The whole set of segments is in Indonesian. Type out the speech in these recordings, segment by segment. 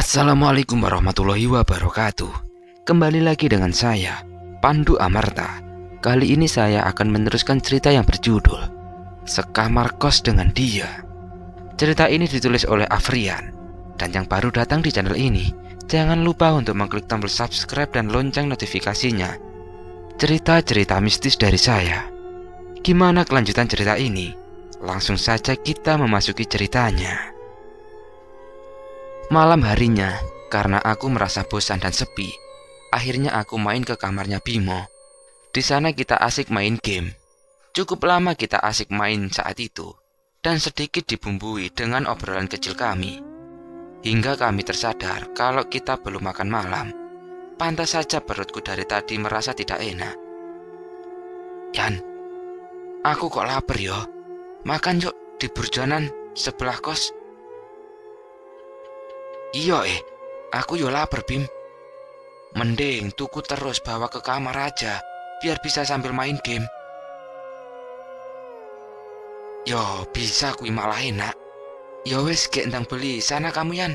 Assalamualaikum warahmatullahi wabarakatuh. Kembali lagi dengan saya, Pandu Amarta. Kali ini saya akan meneruskan cerita yang berjudul Sekamar Kos dengan Dia. Cerita ini ditulis oleh Afrian. Dan yang baru datang di channel ini, jangan lupa untuk mengklik tombol subscribe dan lonceng notifikasinya. Cerita-cerita mistis dari saya. Gimana kelanjutan cerita ini? Langsung saja kita memasuki ceritanya. Malam harinya, karena aku merasa bosan dan sepi, akhirnya aku main ke kamarnya Bimo. Di sana kita asik main game. Cukup lama kita asik main saat itu, dan sedikit dibumbui dengan obrolan kecil kami. Hingga kami tersadar kalau kita belum makan malam. Pantas saja perutku dari tadi merasa tidak enak. Yan, aku kok lapar yo. Makan yuk di burjonan sebelah kos. Iya aku yo lapar Bim. Mending tuku terus bawa ke kamar aja, biar bisa sambil main game. Yo bisa kui malah enak. Yo wes gek ndang beli sana kamu Yan.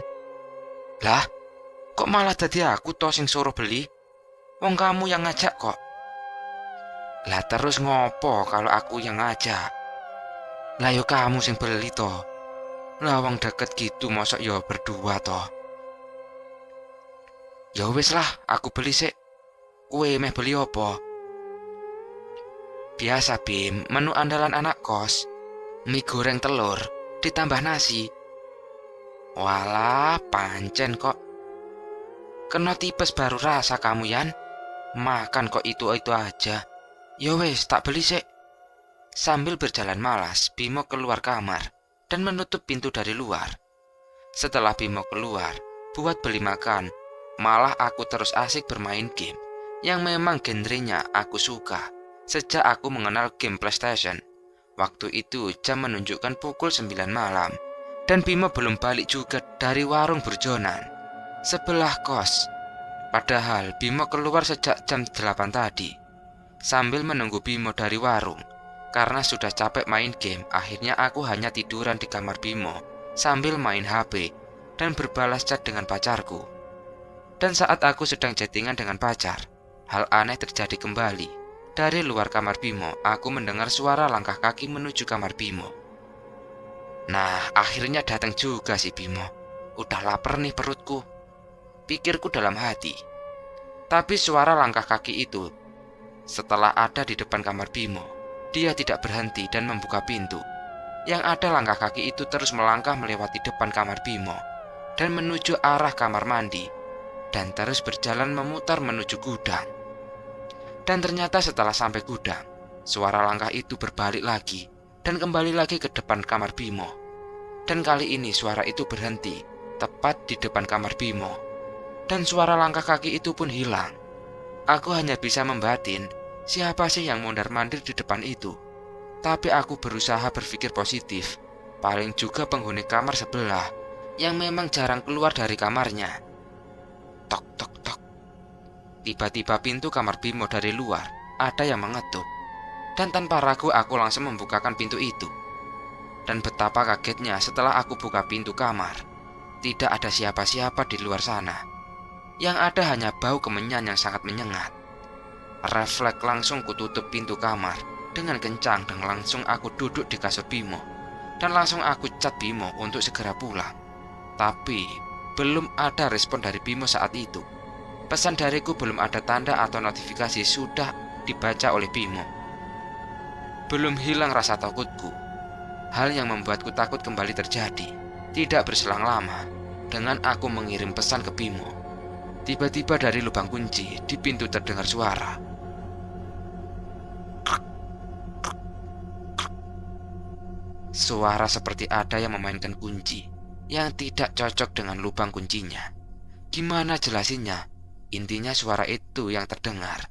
Lah, kok malah tadi aku toh sing suruh beli? Wong kamu yang ngajak kok. Lah terus ngopo kalau aku yang ngajak? Lah yo kamu sing beli toh. Lawang deket gitu mosok yo berdua toh. Ya wis lah, aku beli sik. Kue meh beli opo? Biasa Bim, menu andalan anak kos. Mie goreng telur ditambah nasi. Walah, pancen kok. Kena tipes baru rasa kamu Yan. Makan kok itu aja. Ya wis, tak beli sik. Sambil berjalan malas, Bimo keluar kamar dan menutup pintu dari luar. Setelah Bimo keluar, buat beli makan, malah aku terus asik bermain game yang memang genrenya aku suka sejak aku mengenal game PlayStation. Waktu itu jam menunjukkan pukul 9 malam dan Bimo belum balik juga dari warung burjonan sebelah kos. Padahal Bimo keluar sejak jam 8 tadi. Sambil menunggu Bimo dari warung, karena sudah capek main game, akhirnya aku hanya tiduran di kamar Bimo sambil main HP dan berbalas chat dengan pacarku. Dan saat aku sedang chattingan dengan pacar, hal aneh terjadi kembali. Dari luar kamar Bimo, aku mendengar suara langkah kaki menuju kamar Bimo. Nah, akhirnya datang juga si Bimo. Udah lapar nih perutku, pikirku dalam hati. Tapi suara langkah kaki itu, setelah ada di depan kamar Bimo, dia tidak berhenti dan membuka pintu. Yang ada langkah kaki itu terus melangkah melewati depan kamar Bimo dan menuju arah kamar mandi, dan terus berjalan memutar menuju gudang. Dan ternyata setelah sampai gudang, suara langkah itu berbalik lagi dan kembali lagi ke depan kamar Bimo. Dan kali ini suara itu berhenti tepat di depan kamar Bimo, dan suara langkah kaki itu pun hilang. Aku hanya bisa membatin, siapa sih yang mondar-mandir di depan itu? Tapi aku berusaha berpikir positif. Paling juga penghuni kamar sebelah yang memang jarang keluar dari kamarnya. Tok tok tok. Tiba-tiba pintu kamar Bimo dari luar ada yang mengetuk. Dan tanpa ragu aku langsung membukakan pintu itu. Dan betapa kagetnya setelah aku buka pintu kamar, tidak ada siapa-siapa di luar sana. Yang ada hanya bau kemenyan yang sangat menyengat. Refleks langsung kututup pintu kamar dengan kencang dan langsung aku duduk di kasur Bimo. Dan langsung aku chat Bimo untuk segera pulang. Tapi belum ada respon dari Bimo saat itu. Pesan dariku belum ada tanda atau notifikasi sudah dibaca oleh Bimo. Belum hilang rasa takutku. Hal yang membuatku takut kembali terjadi. Tidak berselang lama, dengan aku mengirim pesan ke Bimo, tiba-tiba dari lubang kunci di pintu terdengar suara. Suara seperti ada yang memainkan kunci yang tidak cocok dengan lubang kuncinya. Gimana jelasinnya? Intinya suara itu yang terdengar.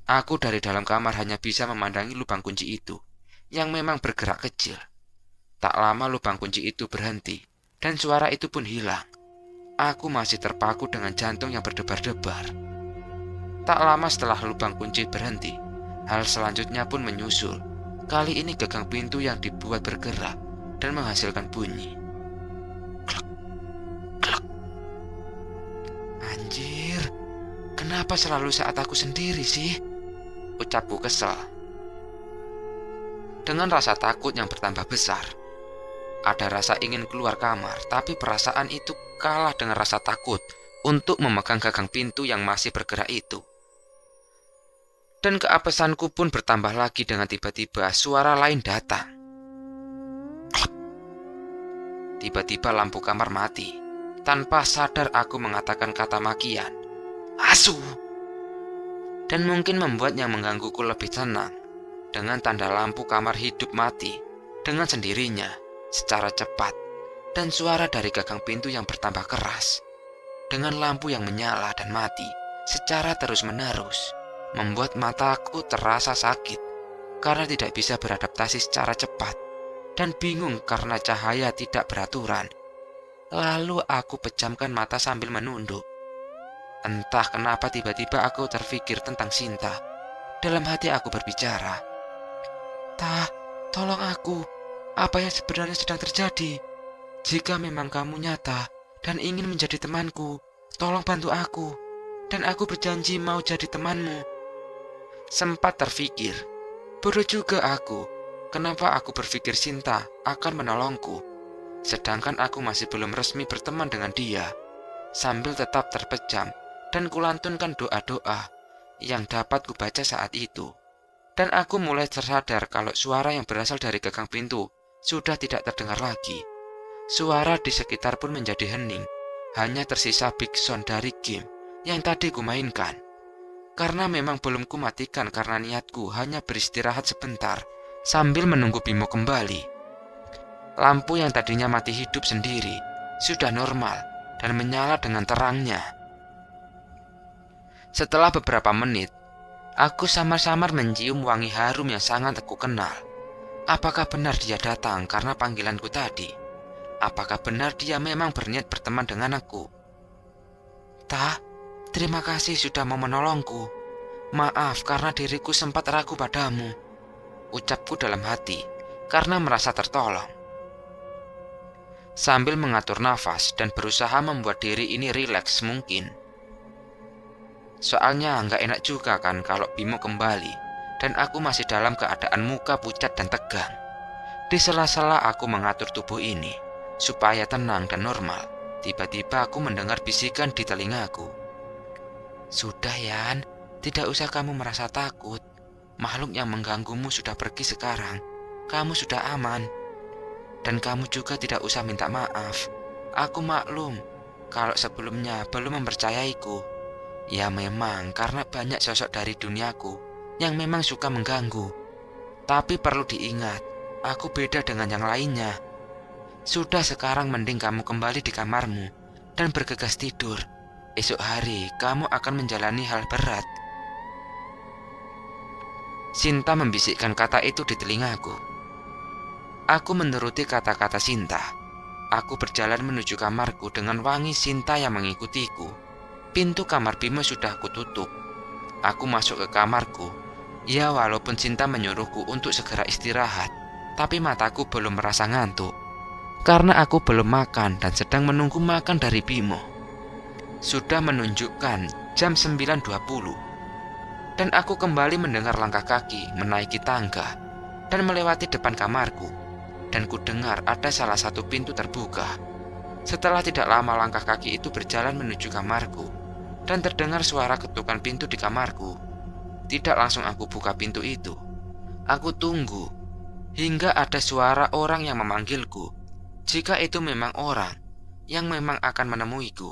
Aku dari dalam kamar hanya bisa memandangi lubang kunci itu yang memang bergerak kecil. Tak lama lubang kunci itu berhenti dan suara itu pun hilang. Aku masih terpaku dengan jantung yang berdebar-debar. Tak lama setelah lubang kunci berhenti, hal selanjutnya pun menyusul. Kali ini gagang pintu yang dibuat bergerak dan menghasilkan bunyi. Klek, klek, Kenapa selalu saat aku sendiri sih? Ucapku kesal. Dengan rasa takut yang bertambah besar, ada rasa ingin keluar kamar, tapi perasaan itu kalah dengan rasa takut untuk memegang gagang pintu yang masih bergerak itu. Dan keapesanku pun bertambah lagi dengan tiba-tiba suara lain datang. Tiba-tiba lampu kamar mati. Tanpa sadar aku mengatakan kata makian, "Asu!" Dan mungkin membuat yang menggangguku lebih tenang dengan tanda lampu kamar hidup mati dengan sendirinya secara cepat, dan suara dari gagang pintu yang bertambah keras dengan lampu yang menyala dan mati secara terus-menerus membuat mataku terasa sakit karena tidak bisa beradaptasi secara cepat dan bingung karena cahaya tidak beraturan. Lalu aku pejamkan mata sambil menunduk. Entah kenapa tiba-tiba aku terfikir tentang Sinta. Dalam hati aku berbicara, "Tah, tolong aku. Apa yang sebenarnya sedang terjadi? Jika memang kamu nyata dan ingin menjadi temanku, tolong bantu aku. Dan aku berjanji mau jadi temanmu." Sempat terfikir, bodoh juga aku. Kenapa aku berpikir Sinta akan menolongku, sedangkan aku masih belum resmi berteman dengan dia. Sambil tetap terpejam dan kulantunkan doa-doa yang dapat kubaca saat itu. Dan aku mulai tersadar kalau suara yang berasal dari gagang pintu sudah tidak terdengar lagi. Suara di sekitar pun menjadi hening. Hanya tersisa big sound dari game yang tadi kumainkan. Karena memang belum kumatikan karena niatku hanya beristirahat sebentar sambil menunggu Bimo kembali. Lampu yang tadinya mati hidup sendiri sudah normal dan menyala dengan terangnya. Setelah beberapa menit, aku samar-samar mencium wangi harum yang sangat aku kenal. Apakah benar dia datang karena panggilanku tadi? Apakah benar dia memang berniat berteman dengan aku? "Tah, terima kasih sudah mau menolongku. Maaf karena diriku sempat ragu padamu," ucapku dalam hati karena merasa tertolong. Sambil mengatur nafas dan berusaha membuat diri ini rileks mungkin. Soalnya nggak enak juga kan kalau Bimo kembali dan aku masih dalam keadaan muka pucat dan tegang. Di sela-sela aku mengatur tubuh ini supaya tenang dan normal, tiba-tiba aku mendengar bisikan di telingaku. "Sudah Yan, tidak usah kamu merasa takut. Makhluk yang mengganggumu sudah pergi sekarang. Kamu sudah aman. Dan kamu juga tidak usah minta maaf. Aku maklum kalau sebelumnya belum mempercayaiku. Ya memang karena banyak sosok dari duniaku yang memang suka mengganggu. Tapi perlu diingat, aku beda dengan yang lainnya. Sudah sekarang mending kamu kembali di kamarmu dan bergegas tidur. Esok hari kamu akan menjalani hal berat." Sinta membisikkan kata itu di telingaku. Aku menuruti kata-kata Sinta. Aku berjalan menuju kamarku dengan wangi Sinta yang mengikutiku. Pintu kamar Bimo sudah kututup. Aku masuk ke kamarku. Ya walaupun Sinta menyuruhku untuk segera istirahat, tapi mataku belum merasa ngantuk. Karena aku belum makan dan sedang menunggu makan dari Bimo. Sudah menunjukkan jam 9.20. Dan aku kembali mendengar langkah kaki menaiki tangga dan melewati depan kamarku. Dan ku dengar ada salah satu pintu terbuka. Setelah tidak lama langkah kaki itu berjalan menuju kamarku dan terdengar suara ketukan pintu di kamarku. Tidak langsung aku buka pintu itu. Aku tunggu hingga ada suara orang yang memanggilku. Jika itu memang orang yang memang akan menemuiku.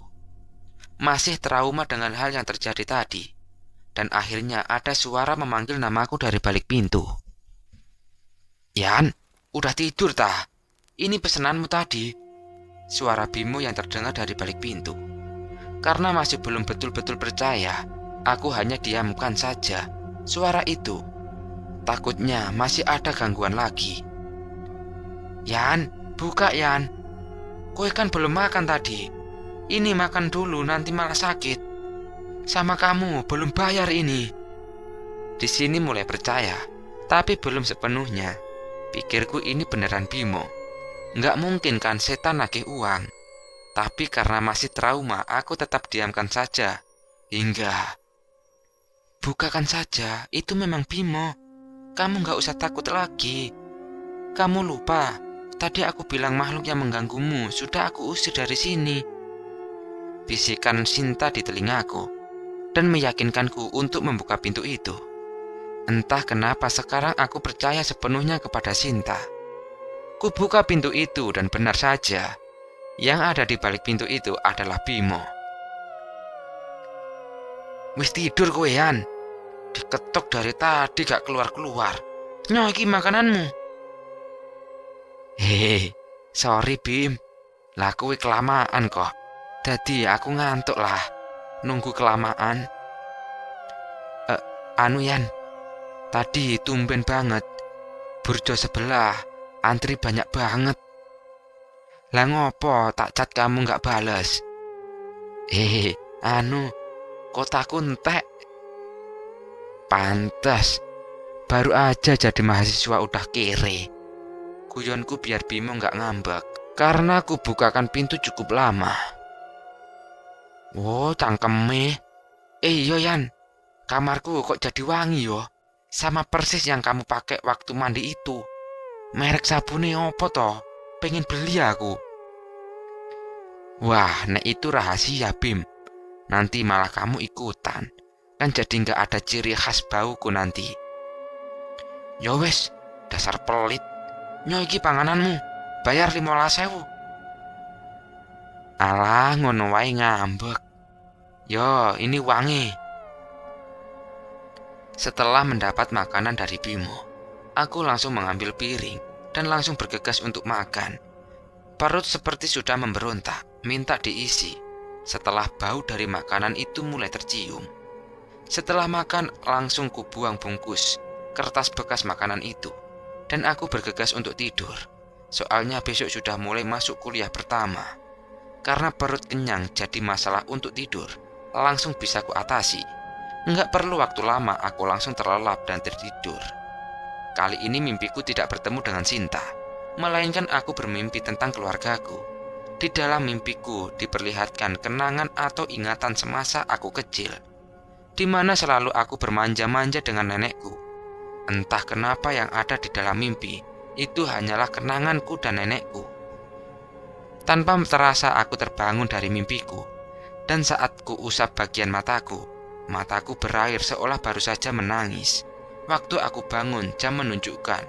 Masih trauma dengan hal yang terjadi tadi. Dan akhirnya ada suara memanggil namaku dari balik pintu. "Yan, udah tidur tah? Ini pesananmu tadi." Suara Bimo yang terdengar dari balik pintu. Karena masih belum betul-betul percaya, aku hanya diamkan saja suara itu. Takutnya masih ada gangguan lagi. "Yan, buka Yan. Kowe kan belum makan tadi. Ini makan dulu nanti malah sakit. Sama kamu belum bayar ini." Di sini mulai percaya, tapi belum sepenuhnya. Pikirku ini beneran Bimo. Nggak mungkin kan setan nagih uang. Tapi karena masih trauma, aku tetap diamkan saja. Hingga Bukakan saja, itu memang Bimo. Kamu gak usah takut lagi. Kamu lupa, tadi aku bilang makhluk yang mengganggumu sudah aku usir dari sini. Bisikan Sinta di telingaku dan meyakinkanku untuk membuka pintu itu. Entah kenapa sekarang aku percaya sepenuhnya kepada Sinta. Kubuka pintu itu dan benar saja, yang ada di balik pintu itu adalah Bimo. Wis tidur kowean. Diketok dari tadi gak keluar-keluar. Nyoh iki makananmu. Hehe, sorry Bim. Lah kowe kelamaan kok. Dadi aku ngantuk lah. Nunggu kelamaan. Anu Yan, tadi tumben banget. Burjo sebelah antri banyak banget. Lah ngopo tak chat kamu gak bales? Anu, kotaku entek. Pantes, baru aja jadi mahasiswa udah kere. Guyonku biar Bimo gak ngambek, karena aku bukakan pintu cukup lama. Oh, cangkeme. Iya Yan, kamarku kok jadi wangi yo. Sama persis yang kamu pakai waktu mandi itu. Merek sabune opo toh? Pengen beli aku. Wah, nek itu rahasia Bim. Nanti malah kamu ikutan. Kan jadi nggak ada ciri khas bauku nanti. Ya wes, dasar pelit. Nyo iki pangananmu, bayar 15.000. Alah, ngono wae ngambek. Yo, ini wangi. Setelah mendapat makanan dari Bimo, aku langsung mengambil piring dan langsung bergegas untuk makan. Perut seperti sudah memberontak, minta diisi. Setelah bau dari makanan itu mulai tercium. Setelah makan, langsung kubuang bungkus kertas bekas makanan itu. Dan aku bergegas untuk tidur. Soalnya besok sudah mulai masuk kuliah pertama. Karena perut kenyang jadi masalah untuk tidur, langsung bisa kuatasi. Nggak perlu waktu lama, aku langsung terlelap dan tertidur. Kali ini mimpiku tidak bertemu dengan Sinta, melainkan aku bermimpi tentang keluargaku. Di dalam mimpiku diperlihatkan kenangan atau ingatan semasa aku kecil, di mana selalu aku bermanja-manja dengan nenekku. Entah kenapa yang ada di dalam mimpi itu hanyalah kenanganku dan nenekku. Tanpa terasa aku terbangun dari mimpiku, dan saat ku usap bagian mataku berair seolah baru saja menangis. Waktu aku bangun, jam menunjukkan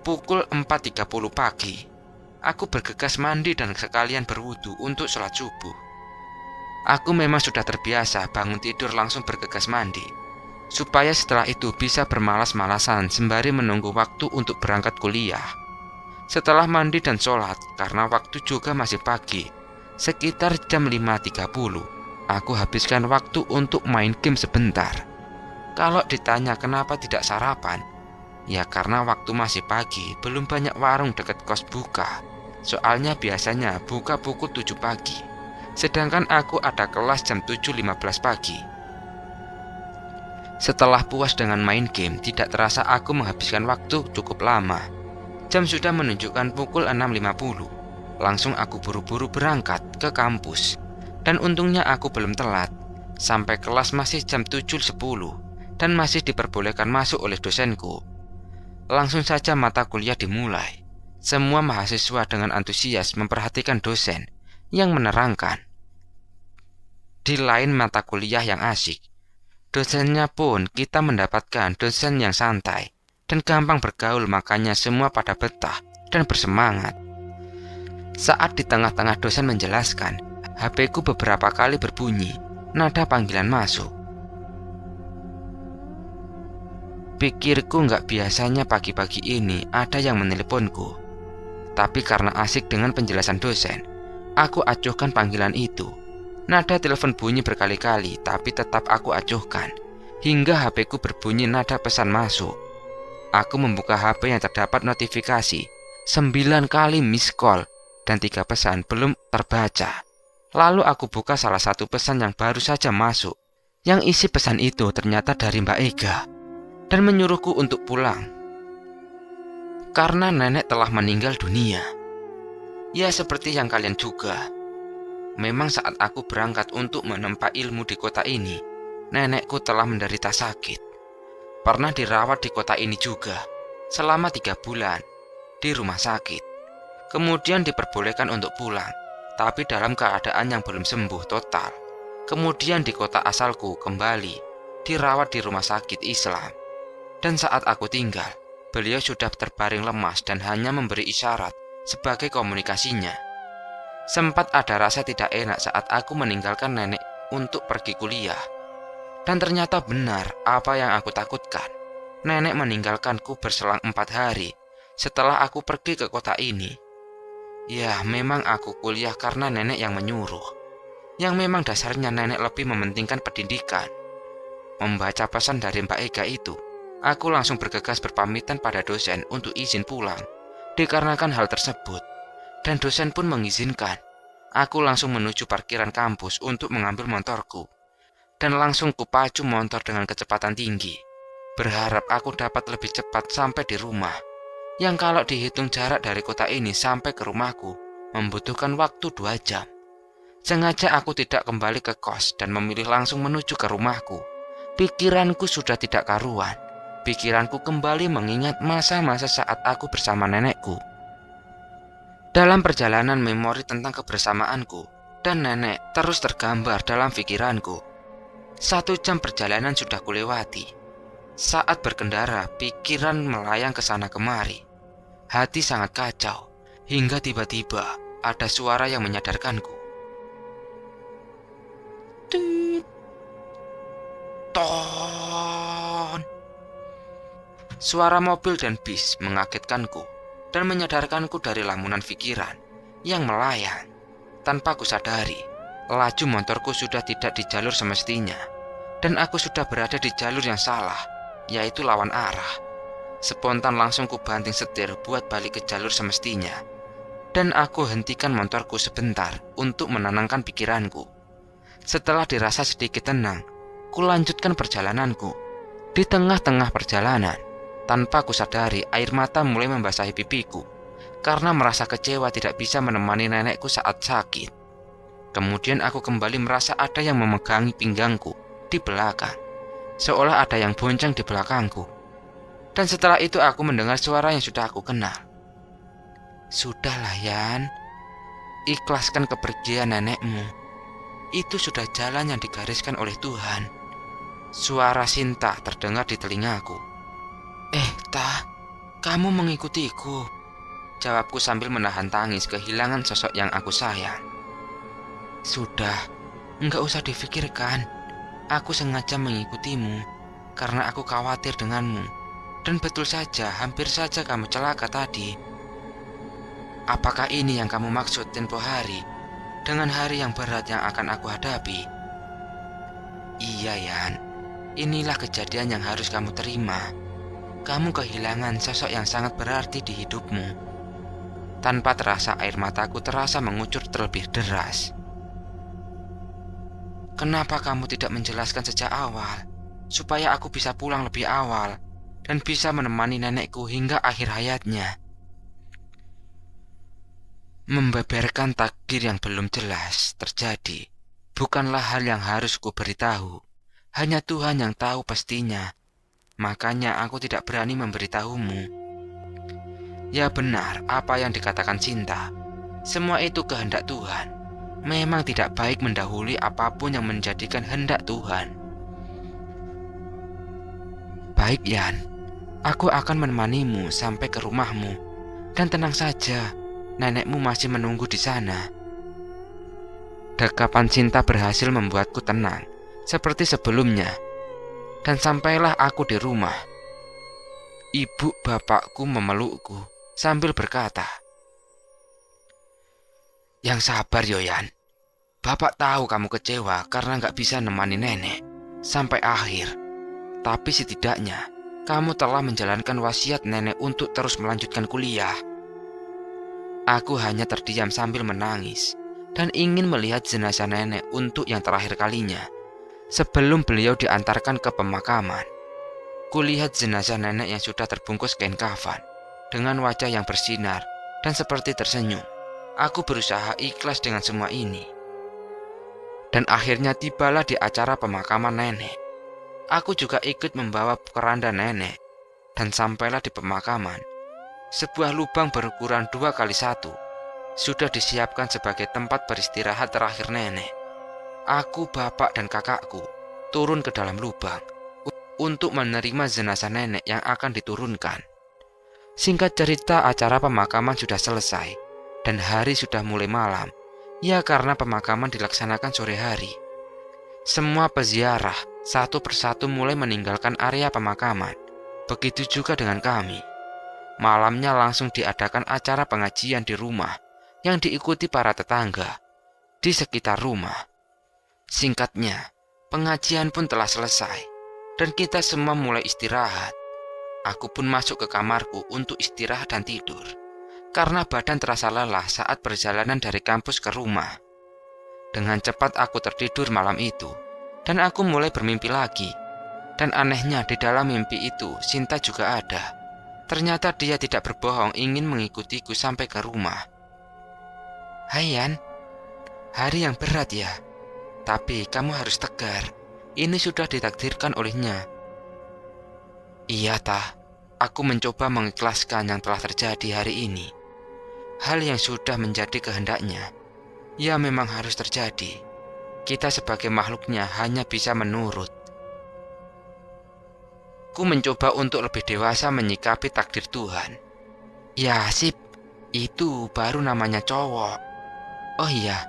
pukul 4.30 pagi. Aku bergegas mandi dan sekalian berwudu untuk sholat subuh. Aku memang sudah terbiasa bangun tidur langsung bergegas mandi, supaya setelah itu bisa bermalas-malasan sembari menunggu waktu untuk berangkat kuliah. Setelah mandi dan sholat, karena waktu juga masih pagi, sekitar jam 5.30, aku habiskan waktu untuk main game sebentar. Kalau ditanya kenapa tidak sarapan, ya karena waktu masih pagi, belum banyak warung dekat kos buka. Soalnya biasanya buka pukul 7 pagi. Sedangkan aku ada kelas jam 7.15 pagi. Setelah puas dengan main game, tidak terasa aku menghabiskan waktu cukup lama. Jam sudah menunjukkan pukul 6.50. Langsung aku buru-buru berangkat ke kampus. Dan untungnya aku belum telat. Sampai kelas masih jam 7.10 dan masih diperbolehkan masuk oleh dosenku. Langsung saja mata kuliah dimulai. Semua mahasiswa dengan antusias memperhatikan dosen yang menerangkan. Di lain mata kuliah yang asik, dosennya pun kita mendapatkan dosen yang santai dan gampang bergaul, makanya semua pada betah dan bersemangat. Saat di tengah-tengah dosen menjelaskan, HP-ku beberapa kali berbunyi, nada panggilan masuk. Pikirku nggak biasanya pagi-pagi ini ada yang meneleponku. Tapi karena asik dengan penjelasan dosen, aku acuhkan panggilan itu. Nada telepon bunyi berkali-kali, tapi tetap aku acuhkan. Hingga HP-ku berbunyi nada pesan masuk. Aku membuka HP yang terdapat notifikasi 9 kali miss call dan 3 pesan belum terbaca. Lalu aku buka salah satu pesan yang baru saja masuk. Yang isi pesan itu ternyata dari Mbak Ega dan menyuruhku untuk pulang karena nenek telah meninggal dunia. Ya seperti yang kalian juga. Memang saat aku berangkat untuk menempa ilmu di kota ini, nenekku telah menderita sakit. Pernah dirawat di kota ini juga selama 3 bulan di rumah sakit. Kemudian diperbolehkan untuk pulang, tapi dalam keadaan yang belum sembuh total. Kemudian di kota asalku kembali dirawat di rumah sakit Islam. Dan saat aku tinggal, beliau sudah terbaring lemas dan hanya memberi isyarat sebagai komunikasinya. Sempat ada rasa tidak enak saat aku meninggalkan nenek untuk pergi kuliah. Dan ternyata benar apa yang aku takutkan. Nenek meninggalkanku berselang 4 hari setelah aku pergi ke kota ini. Ya, memang aku kuliah karena nenek yang menyuruh. Yang memang dasarnya nenek lebih mementingkan pendidikan. Membaca pesan dari Mbak Ega itu, aku langsung bergegas berpamitan pada dosen untuk izin pulang. Dikarenakan hal tersebut, dan dosen pun mengizinkan. Aku langsung menuju parkiran kampus untuk mengambil motorku. Dan langsung kupacu motor dengan kecepatan tinggi. Berharap aku dapat lebih cepat sampai di rumah. Yang kalau dihitung jarak dari kota ini sampai ke rumahku, membutuhkan waktu 2 jam. Sengaja aku tidak kembali ke kos dan memilih langsung menuju ke rumahku. Pikiranku sudah tidak karuan. Pikiranku kembali mengingat masa-masa saat aku bersama nenekku. Dalam perjalanan memori tentang kebersamaanku dan nenek terus tergambar dalam pikiranku. 1 jam perjalanan sudah kulewati. Saat berkendara, pikiran melayang ke sana kemari. Hati sangat kacau, hingga tiba-tiba ada suara yang menyadarkanku. Ton. Suara mobil dan bis mengagetkanku dan menyadarkanku dari lamunan pikiran yang melayang. Tanpa kusadari, laju motorku sudah tidak di jalur semestinya, dan aku sudah berada di jalur yang salah, yaitu lawan arah. Spontan langsung ku banting setir buat balik ke jalur semestinya, dan aku hentikan motorku sebentar untuk menenangkan pikiranku. Setelah dirasa sedikit tenang, ku lanjutkan perjalananku. Di tengah-tengah perjalanan, tanpa kusadari air mata mulai membasahi pipiku karena merasa kecewa tidak bisa menemani nenekku saat sakit. Kemudian aku kembali merasa ada yang memegangi pinggangku di belakang, seolah ada yang bonceng di belakangku. Dan setelah itu aku mendengar suara yang sudah aku kenal. Sudahlah Yan, ikhlaskan kepergian nenekmu. Itu sudah jalan yang digariskan oleh Tuhan. Suara Sinta terdengar di telingaku. Ta, kamu mengikutiku, jawabku sambil menahan tangis kehilangan sosok yang aku sayang. Sudah, enggak usah difikirkan. Aku sengaja mengikutimu karena aku khawatir denganmu. Dan betul saja, hampir saja kamu celaka tadi. Apakah ini yang kamu maksud tempo hari, dengan hari yang berat yang akan aku hadapi? Iya Yan, inilah kejadian yang harus kamu terima. Kamu kehilangan sosok yang sangat berarti di hidupmu. Tanpa terasa air mataku terasa mengucur terlebih deras. Kenapa kamu tidak menjelaskan sejak awal, supaya aku bisa pulang lebih awal dan bisa menemani nenekku hingga akhir hayatnya? Membeberkan takdir yang belum jelas terjadi bukanlah hal yang harus ku beritahu. Hanya Tuhan yang tahu pastinya. Makanya aku tidak berani memberitahumu. Ya benar apa yang dikatakan Cinta. Semua itu kehendak Tuhan. Memang tidak baik mendahului apapun yang menjadikan hendak Tuhan. Baik Yan, aku akan menemanimu sampai ke rumahmu. Dan tenang saja, nenekmu masih menunggu di sana. Dekapan Cinta berhasil membuatku tenang, seperti sebelumnya. Dan sampailah aku di rumah. Ibu bapakku memelukku sambil berkata, "Yang sabar Yoyan. Bapak tahu kamu kecewa karena gak bisa nemani nenek sampai akhir. Tapi setidaknya kamu telah menjalankan wasiat nenek untuk terus melanjutkan kuliah." Aku hanya terdiam sambil menangis dan ingin melihat jenazah nenek untuk yang terakhir kalinya. Sebelum beliau diantarkan ke pemakaman, kulihat jenazah nenek yang sudah terbungkus kain kafan dengan wajah yang bersinar dan seperti tersenyum. Aku berusaha ikhlas dengan semua ini. Dan akhirnya tibalah di acara pemakaman nenek. Aku juga ikut membawa keranda nenek. Dan sampailah di pemakaman. Sebuah lubang berukuran 2x1 sudah disiapkan sebagai tempat beristirahat terakhir nenek. Aku, bapak, dan kakakku turun ke dalam lubang untuk menerima jenazah nenek yang akan diturunkan. Singkat cerita, acara pemakaman sudah selesai dan hari sudah mulai malam. Ya, karena pemakaman dilaksanakan sore hari. Semua peziarah satu persatu mulai meninggalkan area pemakaman. Begitu juga dengan kami. Malamnya langsung diadakan acara pengajian di rumah yang diikuti para tetangga di sekitar rumah. Singkatnya, pengajian pun telah selesai dan kita semua mulai istirahat. Aku pun masuk ke kamarku untuk istirahat dan tidur karena badan terasa lelah saat perjalanan dari kampus ke rumah. Dengan cepat aku tertidur malam itu dan aku mulai bermimpi lagi. Dan anehnya di dalam mimpi itu Sinta juga ada. Ternyata dia tidak berbohong ingin mengikutiku sampai ke rumah. "Hai Yan, hari yang berat ya. Tapi kamu harus tegar. Ini sudah ditakdirkan olehnya." "Iya Tah, aku mencoba mengikhlaskan yang telah terjadi hari ini. Hal yang sudah menjadi kehendaknya, ya memang harus terjadi. Kita sebagai makhluknya hanya bisa menurut." Ku mencoba untuk lebih dewasa menyikapi takdir Tuhan. "Ya sip, itu baru namanya cowok. Oh iya,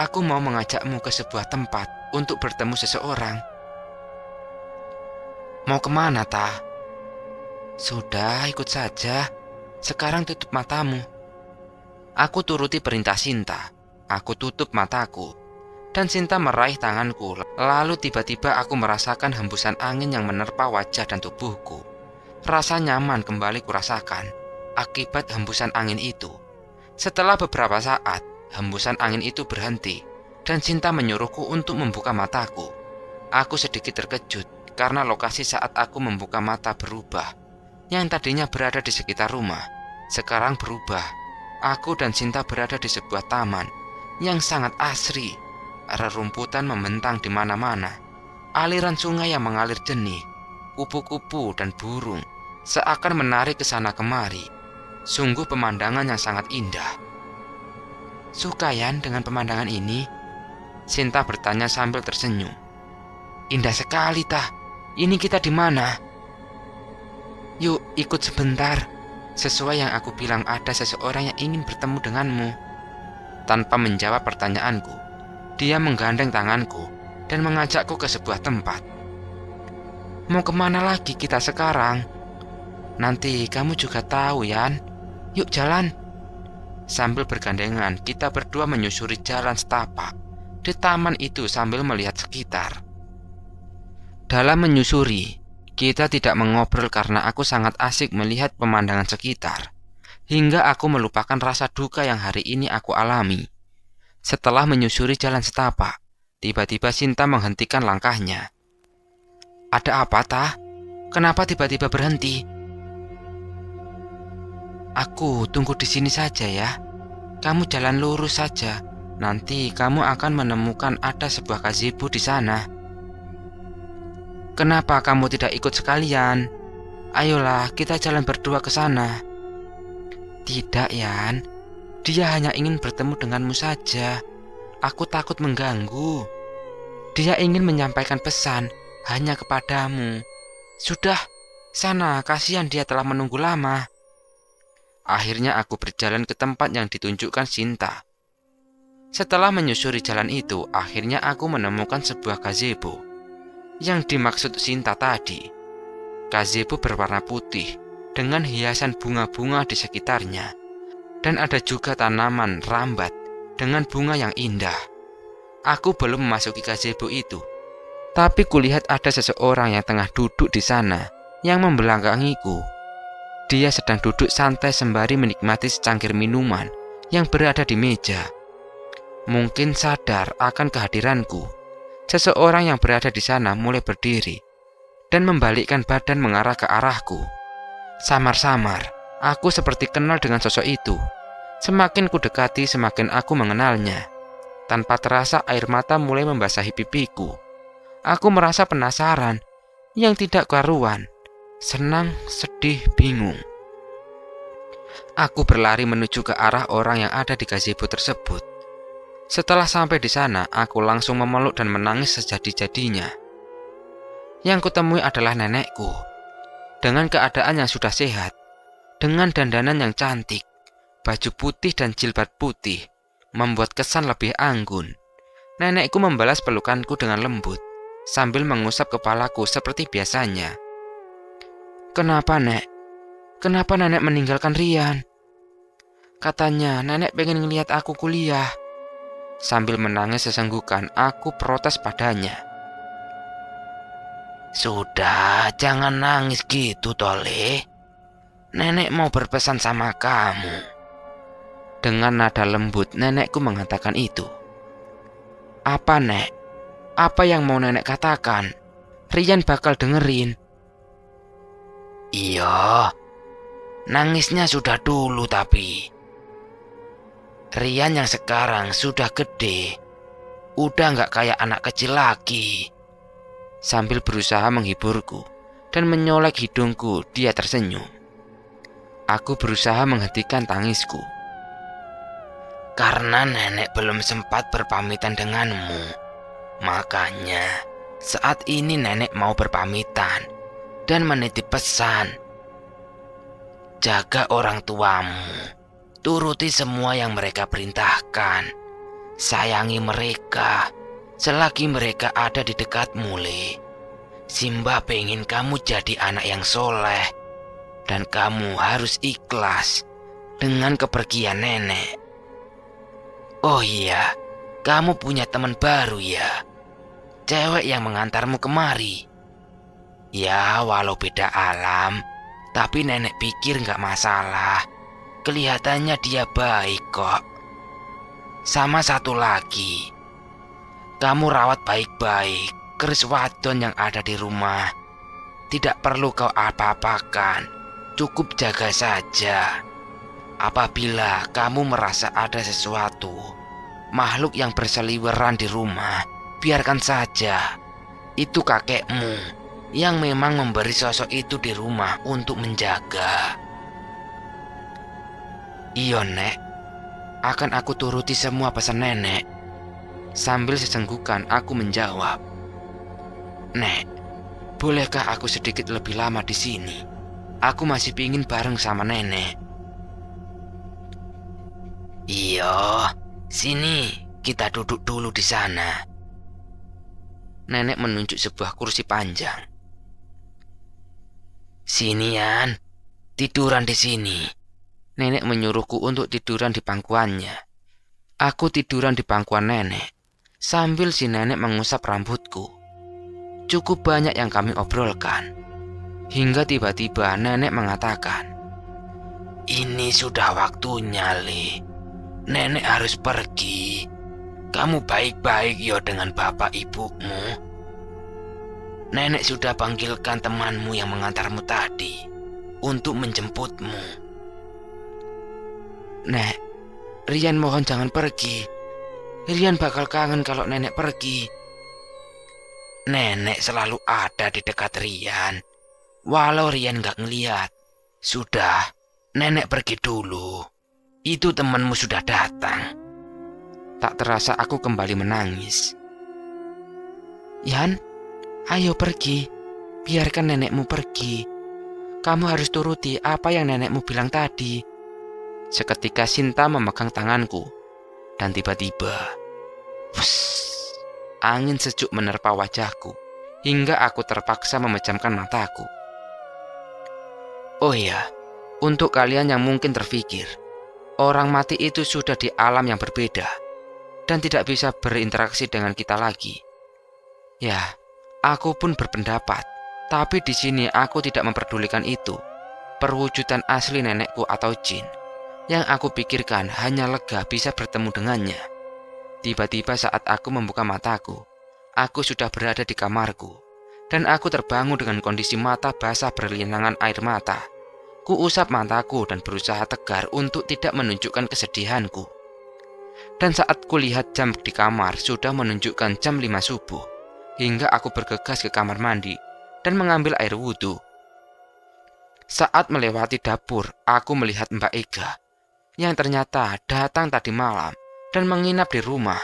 aku mau mengajakmu ke sebuah tempat untuk bertemu seseorang." "Mau kemana Tah?" "Sudah, ikut saja. Sekarang tutup matamu." Aku turuti perintah Sinta. Aku tutup mataku. Dan Sinta meraih tanganku. Lalu tiba-tiba aku merasakan hembusan angin yang menerpa wajah dan tubuhku. Rasa nyaman kembali kurasakan akibat hembusan angin itu. Setelah beberapa saat, hembusan angin itu berhenti dan Sinta menyuruhku untuk membuka mataku. Aku sedikit terkejut karena lokasi saat aku membuka mata berubah. Yang tadinya berada di sekitar rumah, sekarang berubah. Aku dan Sinta berada di sebuah taman yang sangat asri. Rerumputan membentang di mana-mana. Aliran sungai yang mengalir jernih, kupu-kupu dan burung seakan menarik ke sana kemari. Sungguh pemandangan yang sangat indah. "Suka Yan dengan pemandangan ini?" Sinta bertanya sambil tersenyum. "Indah sekali Tah. Ini kita di mana?" "Yuk ikut sebentar. Sesuai yang aku bilang, ada seseorang yang ingin bertemu denganmu." Tanpa menjawab pertanyaanku, dia menggandeng tanganku dan mengajakku ke sebuah tempat. "Mau kemana lagi kita sekarang?" "Nanti kamu juga tahu Yan. Yuk jalan." Sambil bergandengan, kita berdua menyusuri jalan setapak di taman itu sambil melihat sekitar. Dalam menyusuri, kita tidak mengobrol karena aku sangat asik melihat pemandangan sekitar. Hingga aku melupakan rasa duka yang hari ini aku alami. Setelah menyusuri jalan setapak, tiba-tiba Sinta menghentikan langkahnya. "Ada apa Tah? Kenapa tiba-tiba berhenti?" "Aku tunggu di sini saja ya. Kamu jalan lurus saja. Nanti kamu akan menemukan ada sebuah gazebo di sana." "Kenapa kamu tidak ikut sekalian? Ayolah, kita jalan berdua ke sana." "Tidak Yan. Dia hanya ingin bertemu denganmu saja. Aku takut mengganggu. Dia ingin menyampaikan pesan hanya kepadamu. Sudah, sana, kasihan dia telah menunggu lama." Akhirnya aku berjalan ke tempat yang ditunjukkan Sinta. Setelah menyusuri jalan itu, akhirnya aku menemukan sebuah gazebo yang dimaksud Sinta tadi. Gazebo berwarna putih dengan hiasan bunga-bunga di sekitarnya. Dan ada juga tanaman rambat dengan bunga yang indah. Aku belum memasuki gazebo itu, tapi kulihat ada seseorang yang tengah duduk di sana yang membelakangiku. Dia sedang duduk santai sembari menikmati secangkir minuman yang berada di meja. Mungkin sadar akan kehadiranku, seseorang yang berada di sana mulai berdiri dan membalikkan badan mengarah ke arahku. Samar-samar, aku seperti kenal dengan sosok itu. Semakin ku dekati, semakin aku mengenalnya. Tanpa terasa air mata mulai membasahi pipiku. Aku merasa penasaran, yang tidak karuan, senang, sedih, bingung. Aku berlari menuju ke arah orang yang ada di gazebo tersebut. Setelah sampai di sana, aku langsung memeluk dan menangis sejadi-jadinya. Yang kutemui adalah nenekku, dengan keadaan yang sudah sehat, dengan dandanan yang cantik, baju putih dan jilbab putih, membuat kesan lebih anggun. Nenekku membalas pelukanku dengan lembut, sambil mengusap kepalaku seperti biasanya. "Kenapa, Nek? Kenapa nenek meninggalkan Rian?" "Katanya nenek pengen ngeliat aku kuliah." Sambil menangis sesenggukan, aku protes padanya. "Sudah, jangan nangis gitu, Tole. Nenek mau berpesan sama kamu." Dengan nada lembut, nenekku mengatakan itu. "Apa, Nek? Apa yang mau nenek katakan? Rian bakal dengerin." "Iya, nangisnya sudah dulu tapi. Rian yang sekarang sudah gede, udah gak kayak anak kecil lagi." Sambil berusaha menghiburku dan menyolek hidungku, dia tersenyum. Aku berusaha menghentikan tangisku. "Karena nenek belum sempat berpamitan denganmu, makanya saat ini nenek mau berpamitan dan menitip pesan. Jaga orang tuamu, turuti semua yang mereka perintahkan, sayangi mereka selagi mereka ada di dekatmu, Le. Simba pengen kamu jadi anak yang soleh, dan kamu harus ikhlas dengan kepergian nenek. Oh iya, kamu punya teman baru ya, cewek yang mengantarmu kemari. Ya, walau beda alam, tapi nenek pikir gak masalah. Kelihatannya dia baik kok. Sama satu lagi, kamu rawat baik-baik keris wadon yang ada di rumah. Tidak perlu kau apa-apakan, cukup jaga saja. Apabila kamu merasa ada sesuatu, makhluk yang berseliweran di rumah, biarkan saja. Itu kakekmu yang memang memberi sosok itu di rumah untuk menjaga." "Iya, Nek, akan aku turuti semua pesan nenek." Sambil sesenggukan aku menjawab. "Nek, bolehkah aku sedikit lebih lama di sini? Aku masih pingin bareng sama nenek." "Iya, sini kita duduk dulu di sana." Nenek menunjuk sebuah kursi panjang. "Sinian, tiduran di sini." Nenek menyuruhku untuk tiduran di pangkuannya. Aku tiduran di pangkuan nenek, sambil si nenek mengusap rambutku. Cukup banyak yang kami obrolkan, hingga tiba-tiba nenek mengatakan, "Ini sudah waktunya, Le. Nenek harus pergi. Kamu baik-baik ya dengan bapak ibumu. Nenek sudah panggilkan temanmu yang mengantarmu tadi untuk menjemputmu." "Nek, Rian mohon jangan pergi. Rian bakal kangen kalau nenek pergi." "Nenek selalu ada di dekat Rian, walau Rian gak ngeliat. Sudah, nenek pergi dulu. Itu temanmu sudah datang." Tak terasa aku kembali menangis. "Yan, ayo pergi. Biarkan nenekmu pergi. Kamu harus turuti apa yang nenekmu bilang tadi." Seketika Sinta memegang tanganku, dan tiba-tiba, angin sejuk menerpa wajahku, hingga aku terpaksa memejamkan mataku. Oh iya, untuk kalian yang mungkin terpikir, orang mati itu sudah di alam yang berbeda, dan tidak bisa berinteraksi dengan kita lagi. Ya, aku pun berpendapat, tapi di sini aku tidak memperdulikan itu, perwujudan asli nenekku atau jin. Yang aku pikirkan hanya lega bisa bertemu dengannya. Tiba-tiba saat aku membuka mataku, aku sudah berada di kamarku, dan aku terbangun dengan kondisi mata basah berlinangan air mata. Kuusap mataku dan berusaha tegar untuk tidak menunjukkan kesedihanku. Dan saat kulihat jam di kamar sudah menunjukkan jam 5 subuh, hingga aku bergegas ke kamar mandi dan mengambil air wudhu. Saat melewati dapur, aku melihat Mbak Ega yang ternyata datang tadi malam dan menginap di rumah.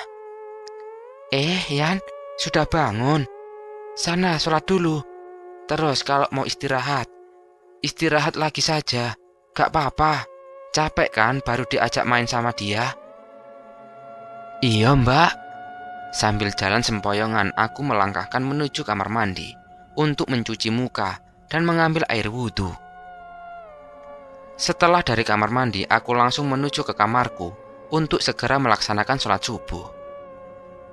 Yan, sudah bangun? Sana sholat dulu. Terus kalau mau istirahat, istirahat lagi saja. Gak apa-apa. Capek kan baru diajak main sama dia? Iya Mbak. Sambil jalan sempoyongan, aku melangkahkan menuju kamar mandi untuk mencuci muka dan mengambil air wudhu. Setelah dari kamar mandi, aku langsung menuju ke kamarku untuk segera melaksanakan sholat subuh.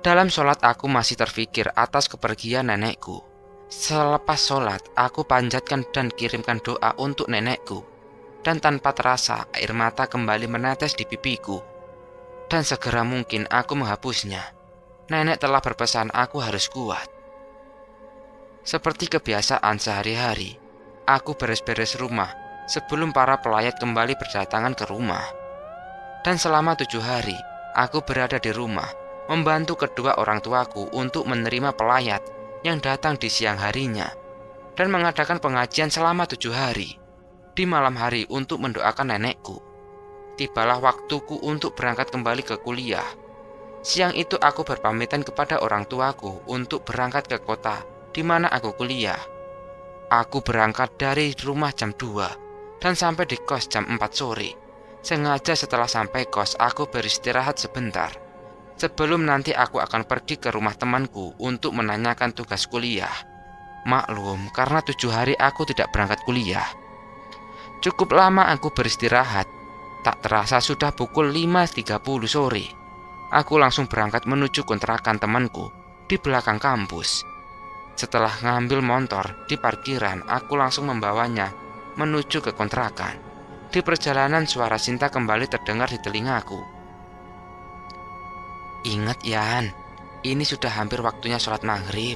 Dalam sholat aku masih terfikir atas kepergian nenekku. Selepas sholat, aku panjatkan dan kirimkan doa untuk nenekku. Dan tanpa terasa, air mata kembali menetes di pipiku. Dan segera mungkin aku menghapusnya. Nenek telah berpesan aku harus kuat. Seperti kebiasaan sehari-hari, aku beres-beres rumah sebelum para pelayat kembali berdatangan ke rumah. Dan selama 7 hari, aku berada di rumah, membantu kedua orang tuaku untuk menerima pelayat yang datang di siang harinya, dan mengadakan pengajian selama 7 hari. Di malam hari untuk mendoakan nenekku. Tibalah waktuku untuk berangkat kembali ke kuliah. Siang itu aku berpamitan kepada orang tuaku untuk berangkat ke kota di mana aku kuliah. Aku berangkat dari rumah jam 2 dan sampai di kos jam 4 sore. Sengaja setelah sampai kos aku beristirahat sebentar. Sebelum nanti aku akan pergi ke rumah temanku untuk menanyakan tugas kuliah. Maklum, karena 7 hari aku tidak berangkat kuliah. Cukup lama aku beristirahat. Tak terasa sudah pukul 5.30 sore. Aku langsung berangkat menuju kontrakan temanku di belakang kampus. Setelah ngambil motor di parkiran, aku langsung membawanya menuju ke kontrakan. Di perjalanan suara Sinta kembali terdengar di telingaku. Ingat Yan, ini sudah hampir waktunya sholat maghrib.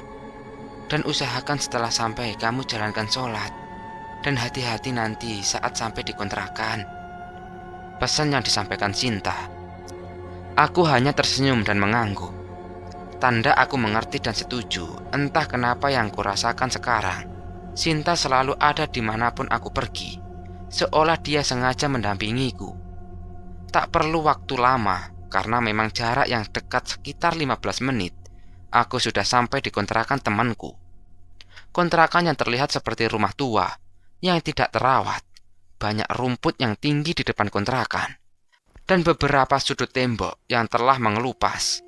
Dan usahakan setelah sampai kamu jalankan sholat. Dan hati-hati nanti saat sampai di kontrakan. Pesan yang disampaikan Sinta. Aku hanya tersenyum dan mengangguk. Tanda aku mengerti dan setuju. Entah kenapa yang kurasakan sekarang, Sinta selalu ada dimanapun aku pergi, seolah dia sengaja mendampingiku. Tak perlu waktu lama, karena memang jarak yang dekat sekitar 15 menit, aku sudah sampai di kontrakan temanku. Kontrakan yang terlihat seperti rumah tua, yang tidak terawat, banyak rumput yang tinggi di depan kontrakan, dan beberapa sudut tembok yang telah mengelupas.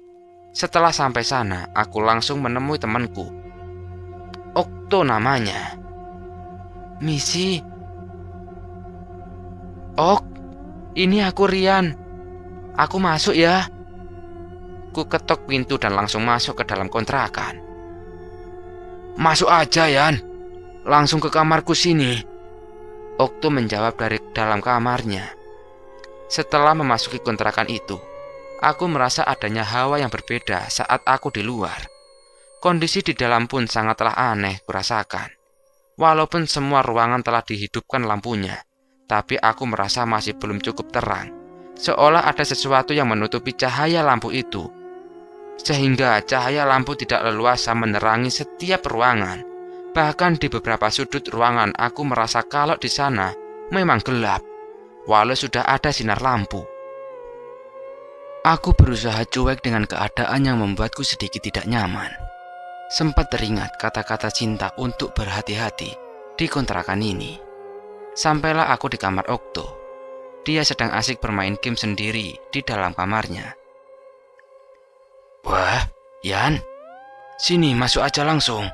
Setelah sampai sana, aku langsung menemui temanku. Okto namanya. Misi. Ok, ini aku Rian. Aku masuk ya. Ku ketok pintu dan langsung masuk ke dalam kontrakan. Masuk aja Yan. Langsung ke kamarku sini. Okto menjawab dari dalam kamarnya. Setelah memasuki kontrakan itu, aku merasa adanya hawa yang berbeda saat aku di luar. Kondisi di dalam pun sangatlah aneh kurasakan. Walaupun semua ruangan telah dihidupkan lampunya, tapi aku merasa masih belum cukup terang. Seolah ada sesuatu yang menutupi cahaya lampu itu. Sehingga cahaya lampu tidak leluasa menerangi setiap ruangan. Bahkan di beberapa sudut ruangan aku merasa kalau di sana memang gelap, walau sudah ada sinar lampu. Aku berusaha cuek dengan keadaan yang membuatku sedikit tidak nyaman. Sempat teringat kata-kata Cinta untuk berhati-hati di kontrakan ini. Sampailah aku di kamar Okto. Dia sedang asik bermain game sendiri di dalam kamarnya. Wah, Yan, sini masuk aja langsung.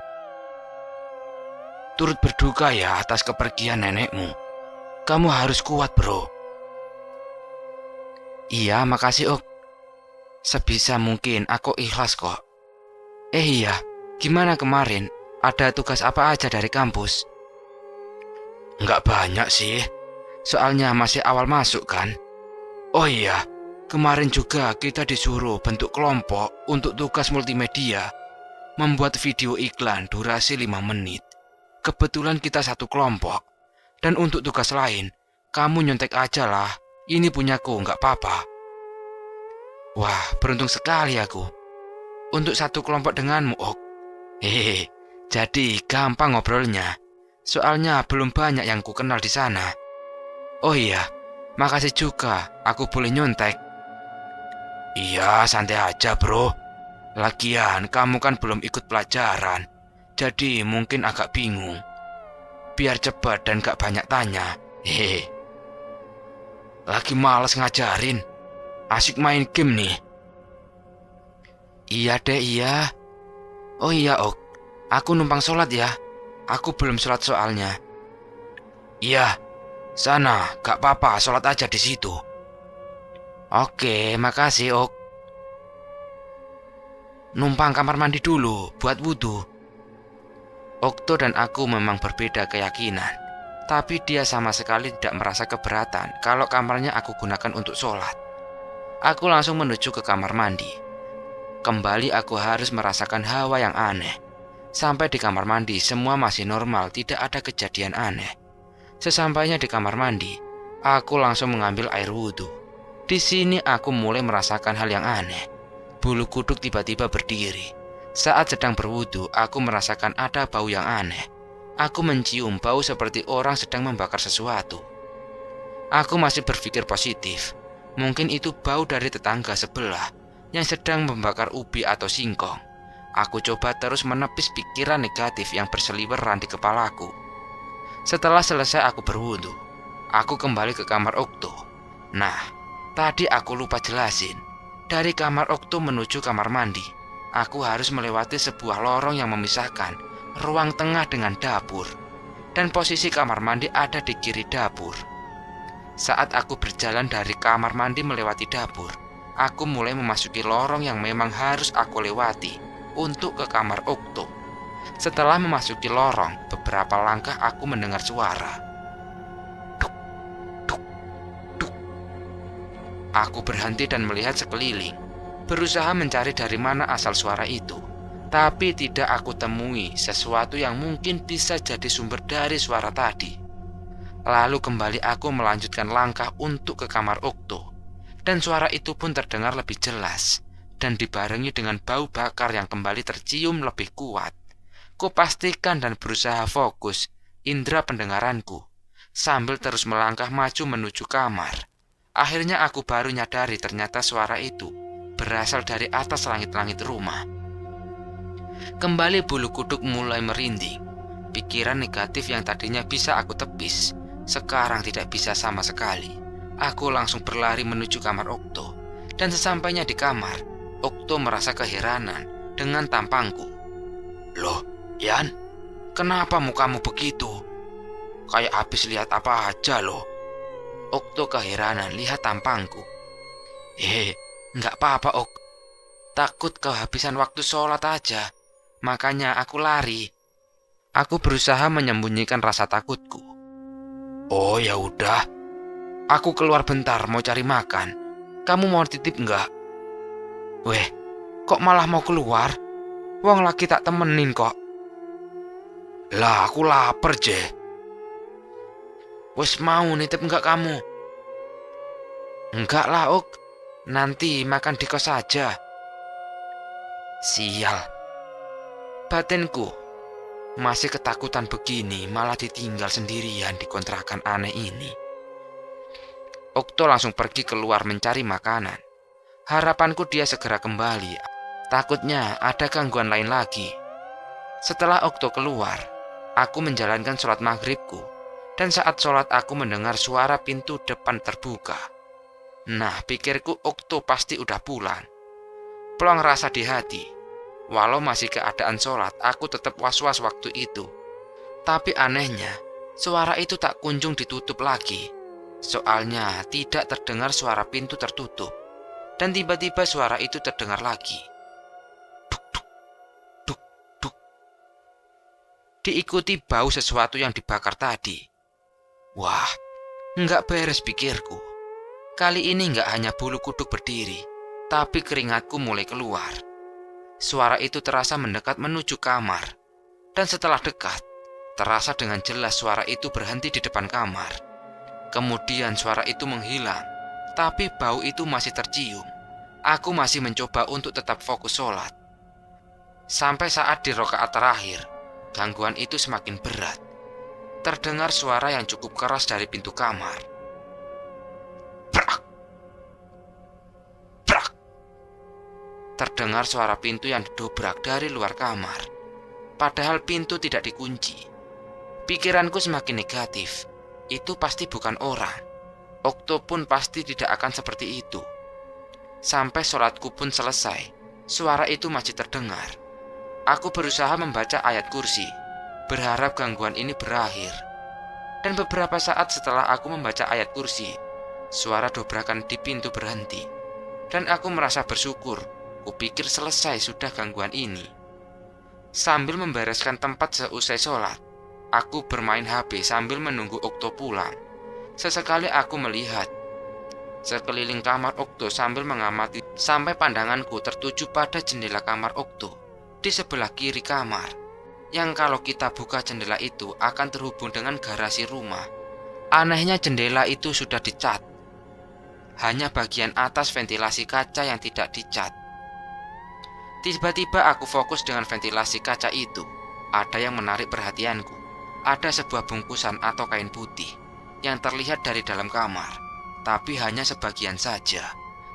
Turut berduka ya atas kepergian nenekmu. Kamu harus kuat, bro. Iya, makasih, Ok. Sebisa mungkin aku ikhlas kok. Iya, gimana kemarin? Ada tugas apa aja dari kampus? Nggak banyak sih. Soalnya masih awal masuk kan. Oh iya, kemarin juga kita disuruh bentuk kelompok untuk tugas multimedia. Membuat video iklan durasi 5 menit. Kebetulan kita satu kelompok. Dan untuk tugas lain, kamu nyontek aja lah. Ini punyaku, nggak apa-apa. Wah, beruntung sekali aku untuk satu kelompok denganmu, Ok. Hehehe, jadi gampang ngobrolnya. Soalnya belum banyak yang ku kenal di sana. Oh iya, makasih juga aku boleh nyontek. Iya, santai aja bro. Lagian kamu kan belum ikut pelajaran, jadi mungkin agak bingung. Biar cepat dan gak banyak tanya. Hehe. Lagi males ngajarin. Asik main game nih. Iya deh, iya. Oh iya, Ok. Aku numpang sholat ya. Aku belum sholat soalnya. Iya, sana, gak apa-apa, sholat aja di situ. Oke, makasih, Ok. Numpang kamar mandi dulu, buat wudhu. Okto dan aku memang berbeda keyakinan, tapi dia sama sekali tidak merasa keberatan kalau kamarnya aku gunakan untuk sholat. Aku langsung menuju ke kamar mandi. Kembali aku harus merasakan hawa yang aneh. Sampai di kamar mandi, semua masih normal, tidak ada kejadian aneh. Sesampainya di kamar mandi, aku langsung mengambil air wudhu. Di sini aku mulai merasakan hal yang aneh. Bulu kuduk tiba-tiba berdiri. Saat sedang berwudu, aku merasakan ada bau yang aneh. Aku mencium bau seperti orang sedang membakar sesuatu. Aku masih berpikir positif. Mungkin itu bau dari tetangga sebelah yang sedang membakar ubi atau singkong. Aku coba terus menepis pikiran negatif yang berseliweran di kepalaku. Setelah selesai aku berwudu, aku kembali ke kamar Okto. Nah, tadi aku lupa jelasin. Dari kamar Okto menuju kamar mandi, aku harus melewati sebuah lorong yang memisahkan ruang tengah dengan dapur. Dan posisi kamar mandi ada di kiri dapur. Saat aku berjalan dari kamar mandi melewati dapur, aku mulai memasuki lorong yang memang harus aku lewati untuk ke kamar Okto. Setelah memasuki lorong, beberapa langkah aku mendengar suara. Duk, duk, duk. Aku berhenti dan melihat sekeliling, berusaha mencari dari mana asal suara itu. Tapi tidak aku temui sesuatu yang mungkin bisa jadi sumber dari suara tadi. Lalu kembali aku melanjutkan langkah untuk ke kamar Okto. Dan suara itu pun terdengar lebih jelas dan dibarengi dengan bau bakar yang kembali tercium lebih kuat. Kupastikan dan berusaha fokus indera pendengaranku sambil terus melangkah maju menuju kamar. Akhirnya aku baru nyadari ternyata suara itu berasal dari atas langit-langit rumah. Kembali bulu kuduk mulai merinding. Pikiran negatif yang tadinya bisa aku tepis, sekarang tidak bisa sama sekali. Aku langsung berlari menuju kamar Okto. Dan sesampainya di kamar, Okto merasa keheranan dengan tampangku. Loh, Yan, kenapa mukamu begitu? Kayak habis lihat apa aja loh. Okto keheranan lihat tampangku. Nggak apa-apa, Ok. Takut kehabisan waktu sholat aja. Makanya aku lari. Aku berusaha menyembunyikan rasa takutku. Oh ya udah, aku keluar bentar mau cari makan. Kamu mau titip nggak? Weh, kok malah mau keluar? Wong lagi tak temenin kok. Lah aku lapar je. Wes mau nitip nggak kamu? Enggak lah, Ok. Nanti makan di kos saja. Sial. Batinku masih ketakutan begini malah ditinggal sendirian di kontrakan aneh ini. Okto langsung pergi keluar mencari makanan. Harapanku dia segera kembali. Takutnya ada gangguan lain lagi. Setelah Okto keluar, aku menjalankan sholat maghribku. Dan saat sholat aku mendengar suara pintu depan terbuka. Nah, pikirku Okto pasti udah pulang. Plong rasa di hati. Walau masih keadaan sholat, aku tetap was-was waktu itu. Tapi anehnya, suara itu tak kunjung ditutup lagi. Soalnya tidak terdengar suara pintu tertutup. Dan tiba-tiba suara itu terdengar lagi. Duk, duk, duk, duk. Diikuti bau sesuatu yang dibakar tadi. Wah, nggak beres pikirku. Kali ini nggak hanya bulu kuduk berdiri, tapi keringatku mulai keluar. Suara itu terasa mendekat menuju kamar. Dan setelah dekat, terasa dengan jelas suara itu berhenti di depan kamar. Kemudian suara itu menghilang, tapi bau itu masih tercium. Aku masih mencoba untuk tetap fokus sholat. Sampai saat di rakaat terakhir, gangguan itu semakin berat. Terdengar suara yang cukup keras dari pintu kamar. Brak! Brak! Terdengar suara pintu yang didobrak dari luar kamar. Padahal pintu tidak dikunci. Pikiranku semakin negatif. Itu pasti bukan orang. Okto pun pasti tidak akan seperti itu. Sampai sholatku pun selesai, suara itu masih terdengar. Aku berusaha membaca ayat kursi, berharap gangguan ini berakhir. Dan beberapa saat setelah aku membaca ayat kursi, suara dobrakan di pintu berhenti. Dan aku merasa bersyukur, kupikir selesai sudah gangguan ini. Sambil membereskan tempat seusai sholat, aku bermain HP sambil menunggu Okto pulang. Sesekali aku melihat sekeliling kamar Okto sambil mengamati sampai pandanganku tertuju pada jendela kamar Okto di sebelah kiri kamar, yang kalau kita buka jendela itu akan terhubung dengan garasi rumah. Anehnya jendela itu sudah dicat, hanya bagian atas ventilasi kaca yang tidak dicat. Tiba-tiba aku fokus dengan ventilasi kaca itu. Ada yang menarik perhatianku. Ada sebuah bungkusan atau kain putih yang terlihat dari dalam kamar, tapi hanya sebagian saja.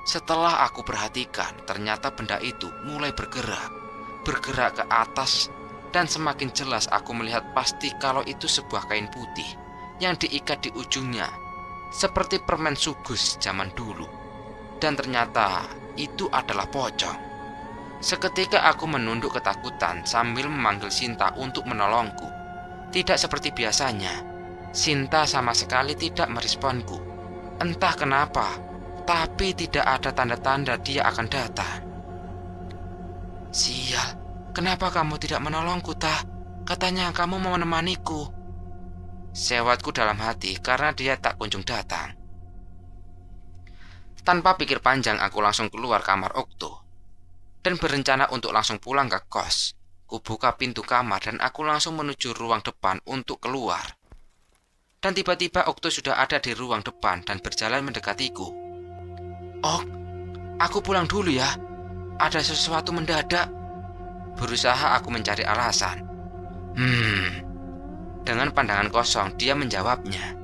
Setelah aku perhatikan, ternyata benda itu mulai bergerak ke atas, dan semakin jelas aku melihat pasti kalau itu sebuah kain putih yang diikat di ujungnya, seperti permen sugus zaman dulu. Dan ternyata itu adalah pocong. Seketika aku menunduk ketakutan sambil memanggil Sinta untuk menolongku. Tidak seperti biasanya, Sinta sama sekali tidak meresponku. Entah kenapa, tapi tidak ada tanda-tanda dia akan datang. Sial, kenapa kamu tidak menolongku, Tah? Katanya kamu mau menemaniku. Sewatku dalam hati karena dia tak kunjung datang. Tanpa pikir panjang, aku langsung keluar kamar Okto dan berencana untuk langsung pulang ke kos. Kubuka pintu kamar dan aku langsung menuju ruang depan untuk keluar. Dan tiba-tiba Okto sudah ada di ruang depan dan berjalan mendekatiku. "Ok, aku pulang dulu ya. Ada sesuatu mendadak." Berusaha aku mencari alasan. Dengan pandangan kosong dia menjawabnya.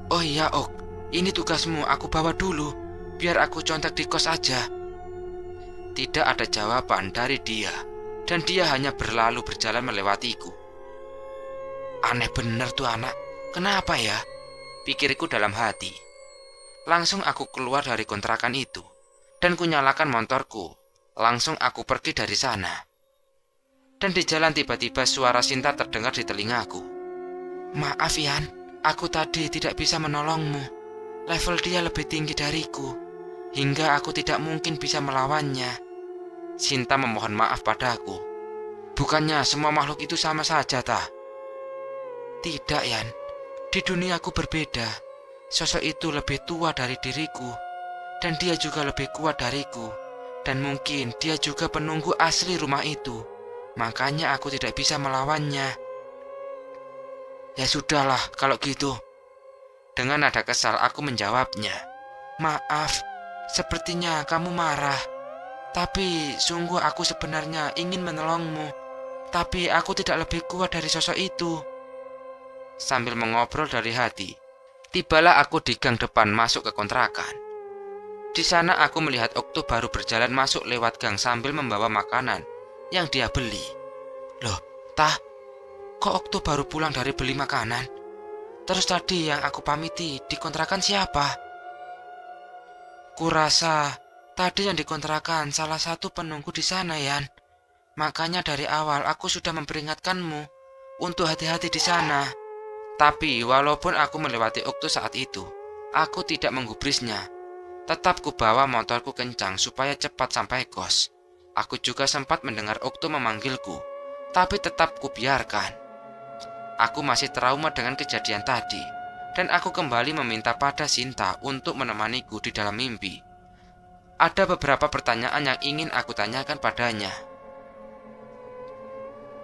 "Oh iya Ok, ini tugasmu aku bawa dulu. Biar aku contek di kos aja." Tidak ada jawaban dari dia, dan dia hanya berlalu berjalan melewatiku. Aneh bener tuh anak, kenapa ya? Pikirku dalam hati. Langsung aku keluar dari kontrakan itu, dan kunyalakan motorku. Langsung aku pergi dari sana. Dan di jalan tiba-tiba suara Sinta terdengar di telingaku. "Maaf Yan, aku tadi tidak bisa menolongmu. Level dia lebih tinggi dariku, hingga aku tidak mungkin bisa melawannya." Sinta memohon maaf padaku. "Bukannya semua makhluk itu sama saja, Tah?" "Tidak, Yan. Di duniaku berbeda. Sosok itu lebih tua dari diriku, dan dia juga lebih kuat dariku. Dan mungkin dia juga penunggu asli rumah itu. Makanya aku tidak bisa melawannya." "Ya sudahlah kalau gitu." Dengan nada kesal aku menjawabnya. "Maaf, sepertinya kamu marah. Tapi sungguh aku sebenarnya ingin menolongmu. Tapi aku tidak lebih kuat dari sosok itu." Sambil mengobrol dari hati, tibalah aku di gang depan masuk ke kontrakan. Di sana aku melihat Okto baru berjalan masuk lewat gang sambil membawa makanan yang dia beli. "Loh, Tah, kok Okto baru pulang dari beli makanan? Terus tadi yang aku pamiti di kontrakan siapa?" "Kurasa tadi yang dikontrakan salah satu penunggu di sana, Yan. Makanya dari awal aku sudah memperingatkanmu untuk hati-hati di sana." Tapi walaupun aku melewati Okto saat itu, aku tidak menggubrisnya. Tetap kubawa motorku kencang supaya cepat sampai kos. Aku juga sempat mendengar Okto memanggilku, tapi tetap kubiarkan. Aku masih trauma dengan kejadian tadi, dan aku kembali meminta pada Sinta untuk menemaniku di dalam mimpi. Ada beberapa pertanyaan yang ingin aku tanyakan padanya,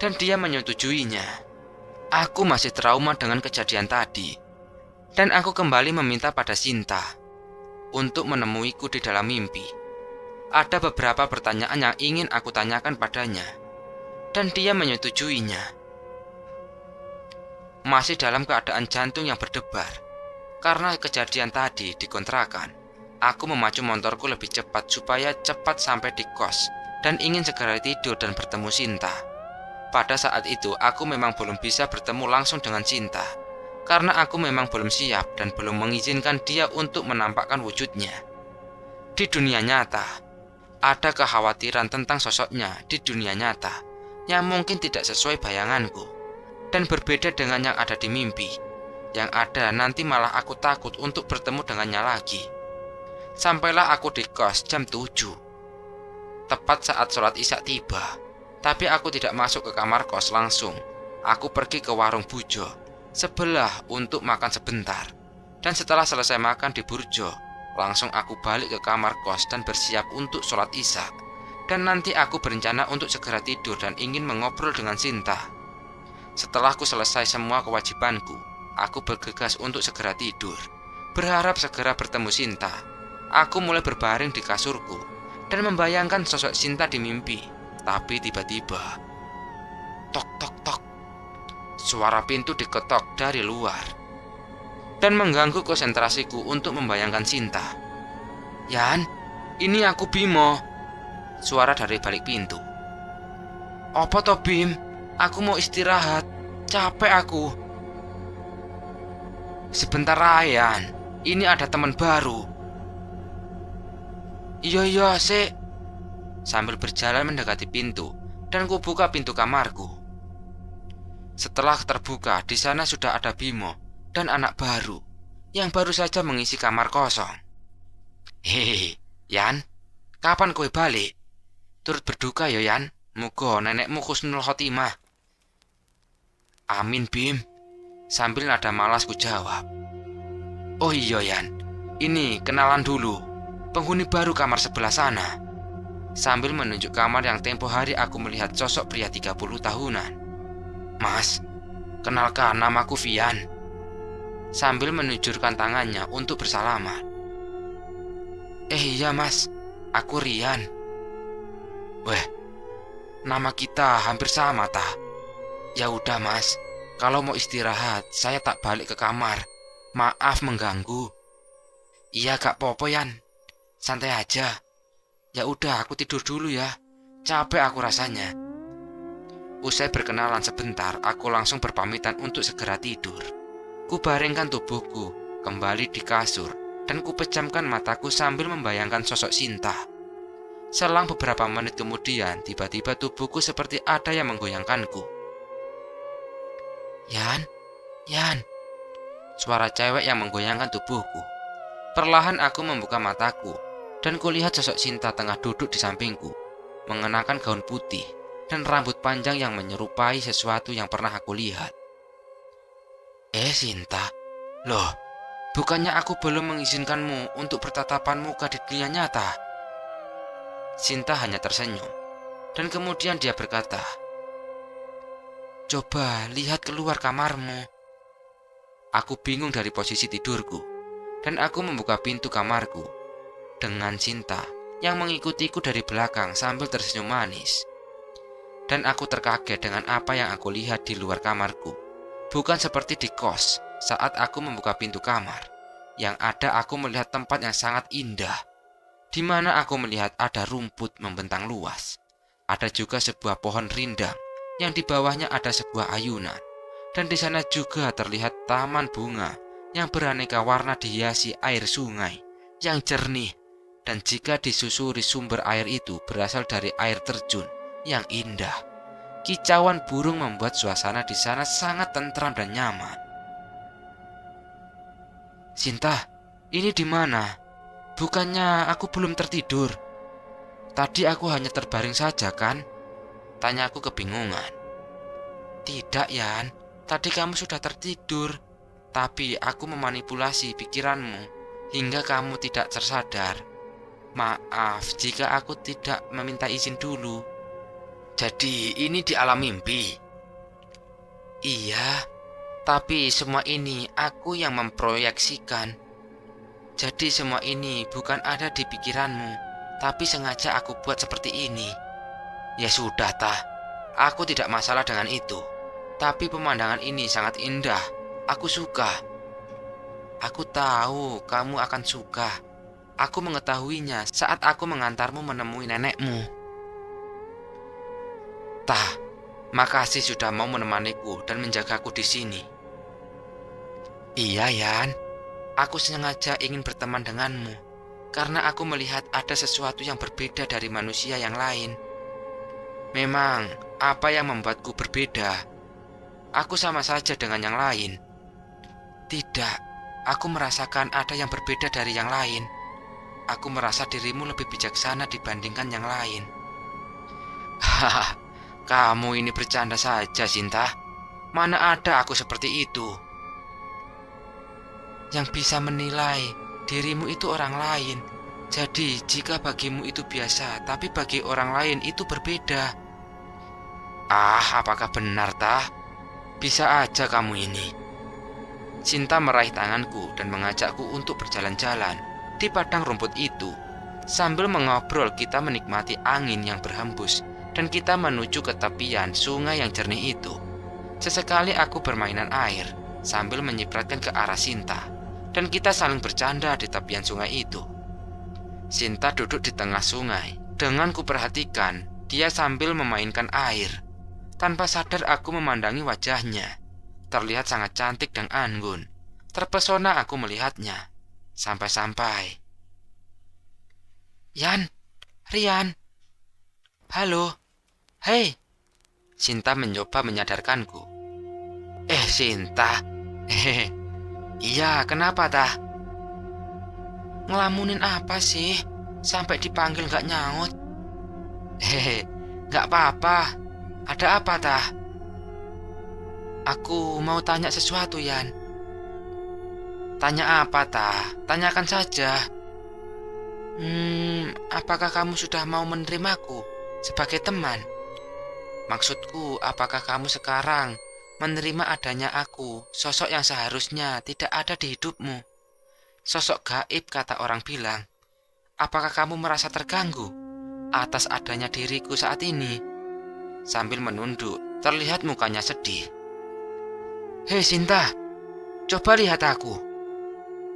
dan dia menyetujuinya. Aku masih trauma dengan kejadian tadi, dan aku kembali meminta pada Sinta. untuk menemuiku di dalam mimpi. Ada beberapa pertanyaan yang ingin aku tanyakan padanya, dan dia menyetujuinya. Masih dalam keadaan jantung yang berdebar, karena kejadian tadi di kontrakan, aku memacu motorku lebih cepat supaya cepat sampai di kos dan ingin segera tidur dan bertemu Sinta. Pada saat itu aku memang belum bisa bertemu langsung dengan Sinta, karena aku memang belum siap dan belum mengizinkan dia untuk menampakkan wujudnya. Di dunia nyata, ada kekhawatiran tentang sosoknya di dunia nyata yang mungkin tidak sesuai bayanganku dan berbeda dengan yang ada di mimpi. Yang ada nanti malah aku takut untuk bertemu dengannya lagi. Sampailah aku di kos jam 7, tepat saat sholat isya tiba. Tapi aku tidak masuk ke kamar kos langsung. Aku pergi ke warung Bujo sebelah untuk makan sebentar. Dan setelah selesai makan di Burjo, langsung aku balik ke kamar kos dan bersiap untuk sholat isya. Dan nanti aku berencana untuk segera tidur dan ingin mengobrol dengan Sinta. Setelah aku selesai semua kewajibanku, aku bergegas untuk segera tidur, berharap segera bertemu Sinta. Aku mulai berbaring di kasurku dan membayangkan sosok Sinta di mimpi. Tapi tiba-tiba, tok tok tok, suara pintu diketok dari luar dan mengganggu konsentrasiku untuk membayangkan Sinta. "Yan, ini aku Bimo," suara dari balik pintu. "Apa toh Bim? Aku mau istirahat, capek aku." "Sebentar Ryan, ini ada teman baru." Iya sik. Sambil berjalan mendekati pintu dan kubuka pintu kamarku. Setelah terbuka, di sana sudah ada Bimo dan anak baru yang baru saja mengisi kamar kosong. "Hehehe, Yan, kapan kowe balik? Turut berduka ya Yan, muga nenekmu husnul khotimah." "Amin Bim," sambil nada malas ku jawab. "Oh iya Yan, ini kenalan dulu, penghuni baru kamar sebelah sana." Sambil menunjuk kamar yang tempo hari aku melihat sosok pria 30 tahunan. "Mas, kenalkan namaku Vian." Sambil menunjukkan tangannya untuk bersalaman. Iya mas, aku Rian." "Weh, nama kita hampir sama tah. Ya udah mas, kalau mau istirahat saya tak balik ke kamar. Maaf mengganggu." "Iya gak popo Yan, santai aja. Ya udah aku tidur dulu ya, capek aku rasanya." Usai berkenalan sebentar, aku langsung berpamitan untuk segera tidur. Kubaringkan tubuhku kembali di kasur dan kupejamkan mataku sambil membayangkan sosok Sinta. Selang beberapa menit kemudian, tiba-tiba tubuhku seperti ada yang menggoyangkanku. Yan, suara cewek yang menggoyangkan tubuhku. Perlahan aku membuka mataku dan kulihat sosok Sinta tengah duduk di sampingku, mengenakan gaun putih dan rambut panjang yang menyerupai sesuatu yang pernah aku lihat. Sinta, loh, bukannya aku belum mengizinkanmu untuk bertatapan muka di dunia nyata?" Sinta hanya tersenyum, dan kemudian dia berkata, "Coba lihat keluar kamarmu." Aku bingung dari posisi tidurku, dan aku membuka pintu kamarku dengan Sinta yang mengikutiku dari belakang sambil tersenyum manis. Dan aku terkaget dengan apa yang aku lihat di luar kamarku. Bukan seperti di kos saat aku membuka pintu kamar. Yang ada aku melihat tempat yang sangat indah, di mana aku melihat ada rumput membentang luas. Ada juga sebuah pohon rindang yang di bawahnya ada sebuah ayunan. Dan di sana juga terlihat taman bunga yang beraneka warna dihiasi air sungai yang jernih. Dan jika disusuri sumber air itu berasal dari air terjun yang indah. Kicauan burung membuat suasana di sana sangat tentram dan nyaman. "Sinta, ini di mana? Bukannya aku belum tertidur? Tadi aku hanya terbaring saja kan?" Tanyaku kebingungan. "Tidak Yan, tadi kamu sudah tertidur. Tapi aku memanipulasi pikiranmu hingga kamu tidak tersadar. Maaf jika aku tidak meminta izin dulu." "Jadi ini di alam mimpi?" "Iya, tapi semua ini aku yang memproyeksikan. Jadi semua ini bukan ada di pikiranmu, tapi sengaja aku buat seperti ini. Ya sudah, Tah. Aku tidak masalah dengan itu. Tapi pemandangan ini sangat indah. Aku suka. Aku tahu kamu akan suka. Aku mengetahuinya saat aku mengantarmu menemui nenekmu. Tah, makasih sudah mau menemaniku dan menjagaku di sini. Iya, Yan. Aku sengaja ingin berteman denganmu karena aku melihat ada sesuatu yang berbeda dari manusia yang lain. Memang, apa yang membuatku berbeda? Aku sama saja dengan yang lain. Tidak, aku merasakan ada yang berbeda dari yang lain. Aku merasa dirimu lebih bijaksana dibandingkan yang lain. Hahaha, kamu ini bercanda saja, Sinta. Mana ada aku seperti itu? Yang bisa menilai dirimu itu orang lain. Jadi, jika bagimu itu biasa, tapi bagi orang lain itu berbeda. Ah, apakah benar, Tah? Bisa aja kamu ini. Sinta meraih tanganku dan mengajakku untuk berjalan-jalan di padang rumput itu. Sambil mengobrol, kita menikmati angin yang berhembus dan kita menuju ke tepian sungai yang jernih itu. Sesekali aku bermainan air sambil menyipratkan ke arah Sinta, dan kita saling bercanda di tepian sungai itu. Sinta duduk di tengah sungai. Dengan kuperhatikan, dia sambil memainkan air. Tanpa sadar aku memandangi wajahnya. Terlihat sangat cantik dan anggun. Terpesona aku melihatnya. Sampai-sampai, Yan, Rian, halo, hei. Sinta mencoba menyadarkanku. Sinta, hehehe. Iya, kenapa, Tah? Ngelamunin apa sih? Sampai dipanggil gak nyaut. Hehe, gak apa-apa. Ada apa, Tah? Aku mau tanya sesuatu, Yan. Tanya apa, Tah? Tanyakan saja. Apakah kamu sudah mau menerimaku sebagai teman? Maksudku, apakah kamu sekarang menerima adanya aku, sosok yang seharusnya tidak ada di hidupmu? Sosok gaib kata orang bilang. Apakah kamu merasa terganggu atas adanya diriku saat ini? Sambil menunduk, terlihat mukanya sedih. Hei Sinta, coba lihat aku.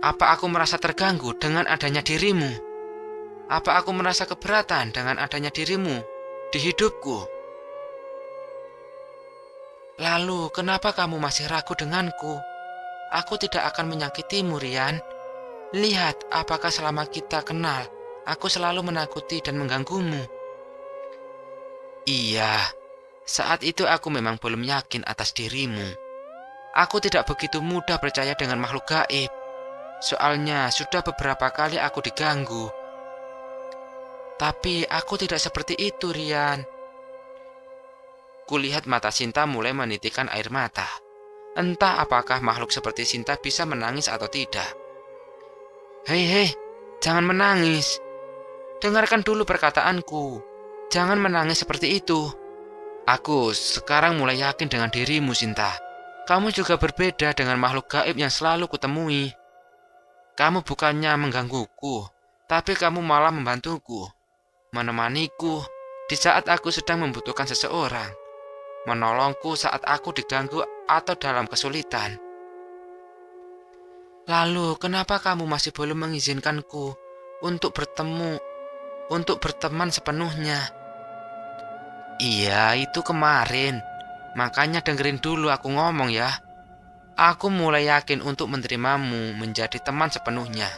Apa aku merasa terganggu dengan adanya dirimu? Apa aku merasa keberatan dengan adanya dirimu di hidupku? Lalu, kenapa kamu masih ragu denganku? Aku tidak akan menyakitimu, Rian. Lihat, apakah selama kita kenal, aku selalu menakuti dan mengganggumu. Iya, saat itu aku memang belum yakin atas dirimu. Aku tidak begitu mudah percaya dengan makhluk gaib. Soalnya sudah beberapa kali aku diganggu. Tapi aku tidak seperti itu, Rian. Kulihat mata Sinta mulai menitikkan air mata. Entah apakah makhluk seperti Sinta bisa menangis atau tidak. Hei, jangan menangis. Dengarkan dulu perkataanku. Jangan menangis seperti itu. Aku sekarang mulai yakin dengan dirimu, Sinta. Kamu juga berbeda dengan makhluk gaib yang selalu kutemui. Kamu bukannya menggangguku, tapi kamu malah membantuku, menemaniku di saat aku sedang membutuhkan seseorang, menolongku saat aku diganggu atau dalam kesulitan. Lalu, kenapa kamu masih belum mengizinkanku untuk berteman sepenuhnya? Iya, itu kemarin. Makanya dengerin dulu aku ngomong ya. Aku mulai yakin untuk menerimamu menjadi teman sepenuhnya.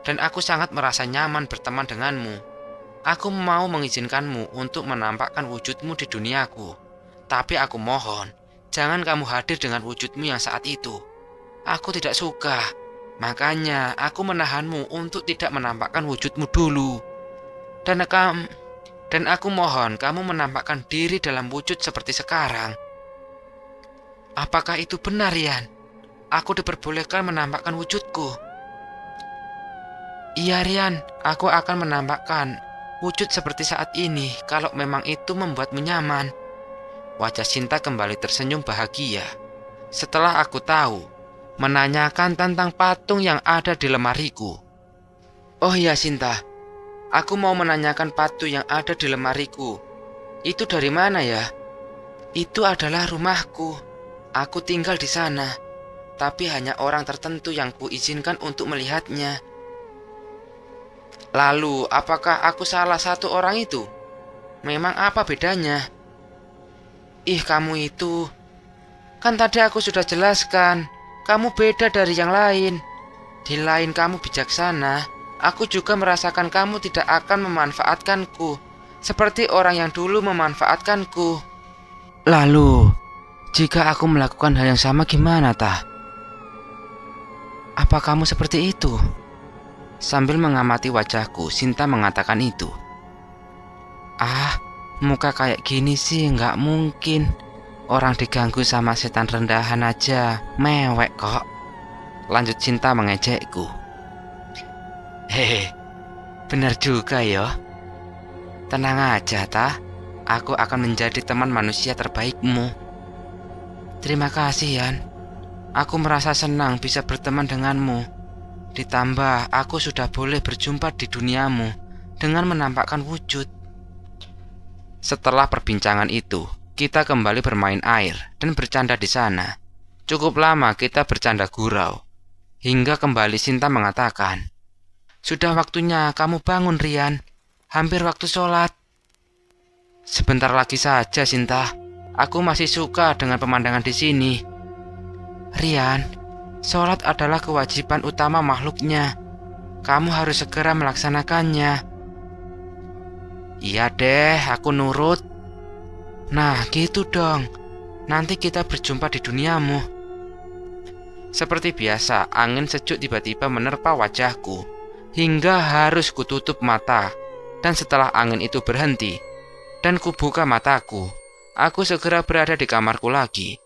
Dan aku sangat merasa nyaman berteman denganmu. Aku mau mengizinkanmu untuk menampakkan wujudmu di duniaku. Tapi aku mohon, jangan kamu hadir dengan wujudmu yang saat itu. Aku tidak suka. Makanya aku menahanmu untuk tidak menampakkan wujudmu dulu. Dan aku mohon kamu menampakkan diri dalam wujud seperti sekarang. Apakah itu benar, Rian? Aku diperbolehkan menampakkan wujudku. Iya, Rian, aku akan menampakkan wujud seperti saat ini kalau memang itu membuatmu nyaman. Wajah Sinta kembali tersenyum bahagia. Setelah aku tahu, menanyakan tentang patung yang ada di lemariku. Oh iya Sinta, aku mau menanyakan patu yang ada di lemariku. Itu dari mana ya? Itu adalah rumahku. Aku tinggal di sana, tapi hanya orang tertentu yang kuizinkan untuk melihatnya. Lalu, apakah aku salah satu orang itu? Memang apa bedanya? Ih, kamu itu. Kan tadi aku sudah jelaskan, kamu beda dari yang lain. Di lain kamu bijaksana, aku juga merasakan kamu tidak akan memanfaatkanku, seperti orang yang dulu memanfaatkanku. Lalu, jika aku melakukan hal yang sama gimana, Tah? Apa kamu seperti itu? Sambil mengamati wajahku, Sinta mengatakan itu. Ah, muka kayak gini sih nggak mungkin. Orang diganggu sama setan rendahan aja, mewek kok. Lanjut Sinta mengejekku. Hehe, benar juga ya. Tenang aja, Tah. Aku akan menjadi teman manusia terbaikmu. Terima kasih, Yan. Aku merasa senang bisa berteman denganmu. Ditambah, aku sudah boleh berjumpa di duniamu dengan menampakkan wujud. Setelah perbincangan itu, kita kembali bermain air dan bercanda di sana. Cukup lama kita bercanda gurau. Hingga kembali Sinta mengatakan, "Sudah waktunya kamu bangun, Rian. Hampir waktu sholat." Sebentar lagi saja, Sinta. Aku masih suka dengan pemandangan di sini. Rian, sholat adalah kewajiban utama makhluknya. Kamu harus segera melaksanakannya. Iya deh, aku nurut. Nah, gitu dong. Nanti kita berjumpa di duniamu. Seperti biasa, angin sejuk tiba-tiba menerpa wajahku, hingga harus kututup mata. Dan setelah angin itu berhenti, dan kubuka mataku, aku segera berada di kamarku lagi.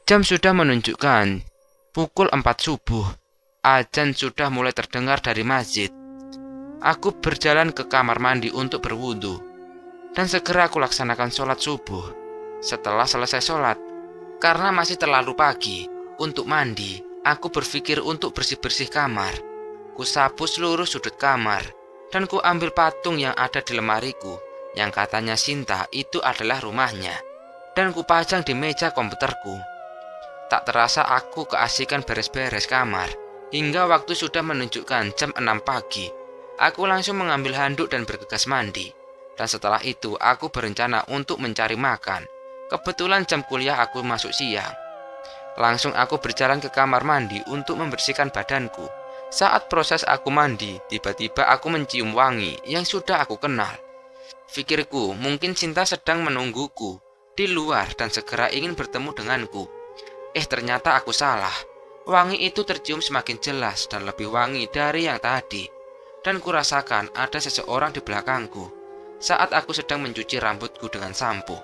Jam sudah menunjukkan pukul 4 subuh. Azan sudah mulai terdengar dari masjid. Aku berjalan ke kamar mandi untuk berwudu, dan segera aku laksanakan sholat subuh. Setelah selesai sholat, karena masih terlalu pagi untuk mandi, aku berpikir untuk bersih-bersih kamar. Kusapu seluruh sudut kamar, dan ku ambil patung yang ada di lemariku, yang katanya Sinta itu adalah rumahnya, dan kupajang di meja komputerku. Tak terasa aku keasikan beres-beres kamar, hingga waktu sudah menunjukkan jam 6 pagi. Aku langsung mengambil handuk dan bergegas mandi. Dan setelah itu aku berencana untuk mencari makan. Kebetulan jam kuliah aku masuk siang. Langsung aku berjalan ke kamar mandi untuk membersihkan badanku. Saat proses aku mandi, tiba-tiba aku mencium wangi yang sudah aku kenal. Pikirku, mungkin Sinta sedang menungguku di luar dan segera ingin bertemu denganku. Ternyata aku salah. Wangi itu tercium semakin jelas dan lebih wangi dari yang tadi. Dan kurasakan ada seseorang di belakangku saat aku sedang mencuci rambutku dengan sampo.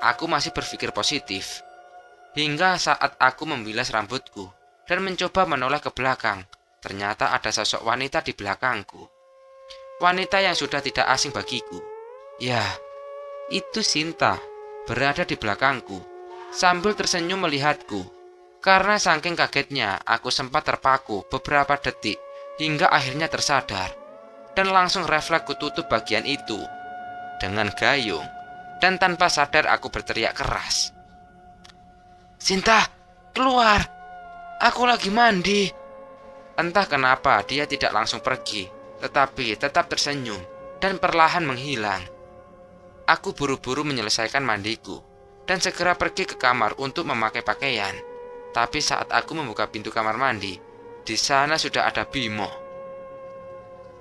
Aku masih berpikir positif. Hingga saat aku membilas rambutku dan mencoba menoleh ke belakang, ternyata ada sosok wanita di belakangku. Wanita yang sudah tidak asing bagiku. Ya, itu Sinta berada di belakangku sambil tersenyum melihatku. Karena saking kagetnya, aku sempat terpaku beberapa detik hingga akhirnya tersadar. Dan langsung refleks kututup bagian itu dengan gayung, dan tanpa sadar aku berteriak keras. Sinta, keluar! Aku lagi mandi. Entah kenapa dia tidak langsung pergi, tetapi tetap tersenyum dan perlahan menghilang. Aku buru-buru menyelesaikan mandiku dan segera pergi ke kamar untuk memakai pakaian. Tapi saat aku membuka pintu kamar mandi, di sana sudah ada Bimo.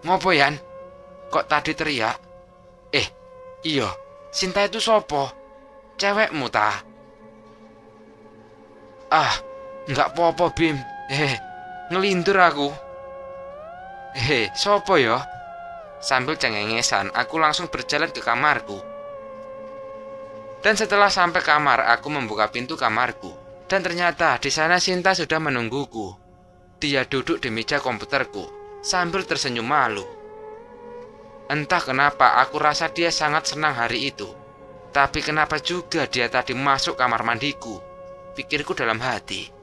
Ngopo Yan? Kok tadi teriak? Iya, Sinta itu sopo? Cewekmu ta? Nggak apa-apa Bim. Ngelindur aku. Sopo ya? Sambil cengengesan, aku langsung berjalan ke kamarku. Dan setelah sampai kamar, aku membuka pintu kamarku. Dan ternyata di sana Sinta sudah menungguku. Dia duduk di meja komputerku sambil tersenyum malu. Entah kenapa aku rasa dia sangat senang hari itu. Tapi kenapa juga dia tadi masuk kamar mandiku? Pikirku dalam hati.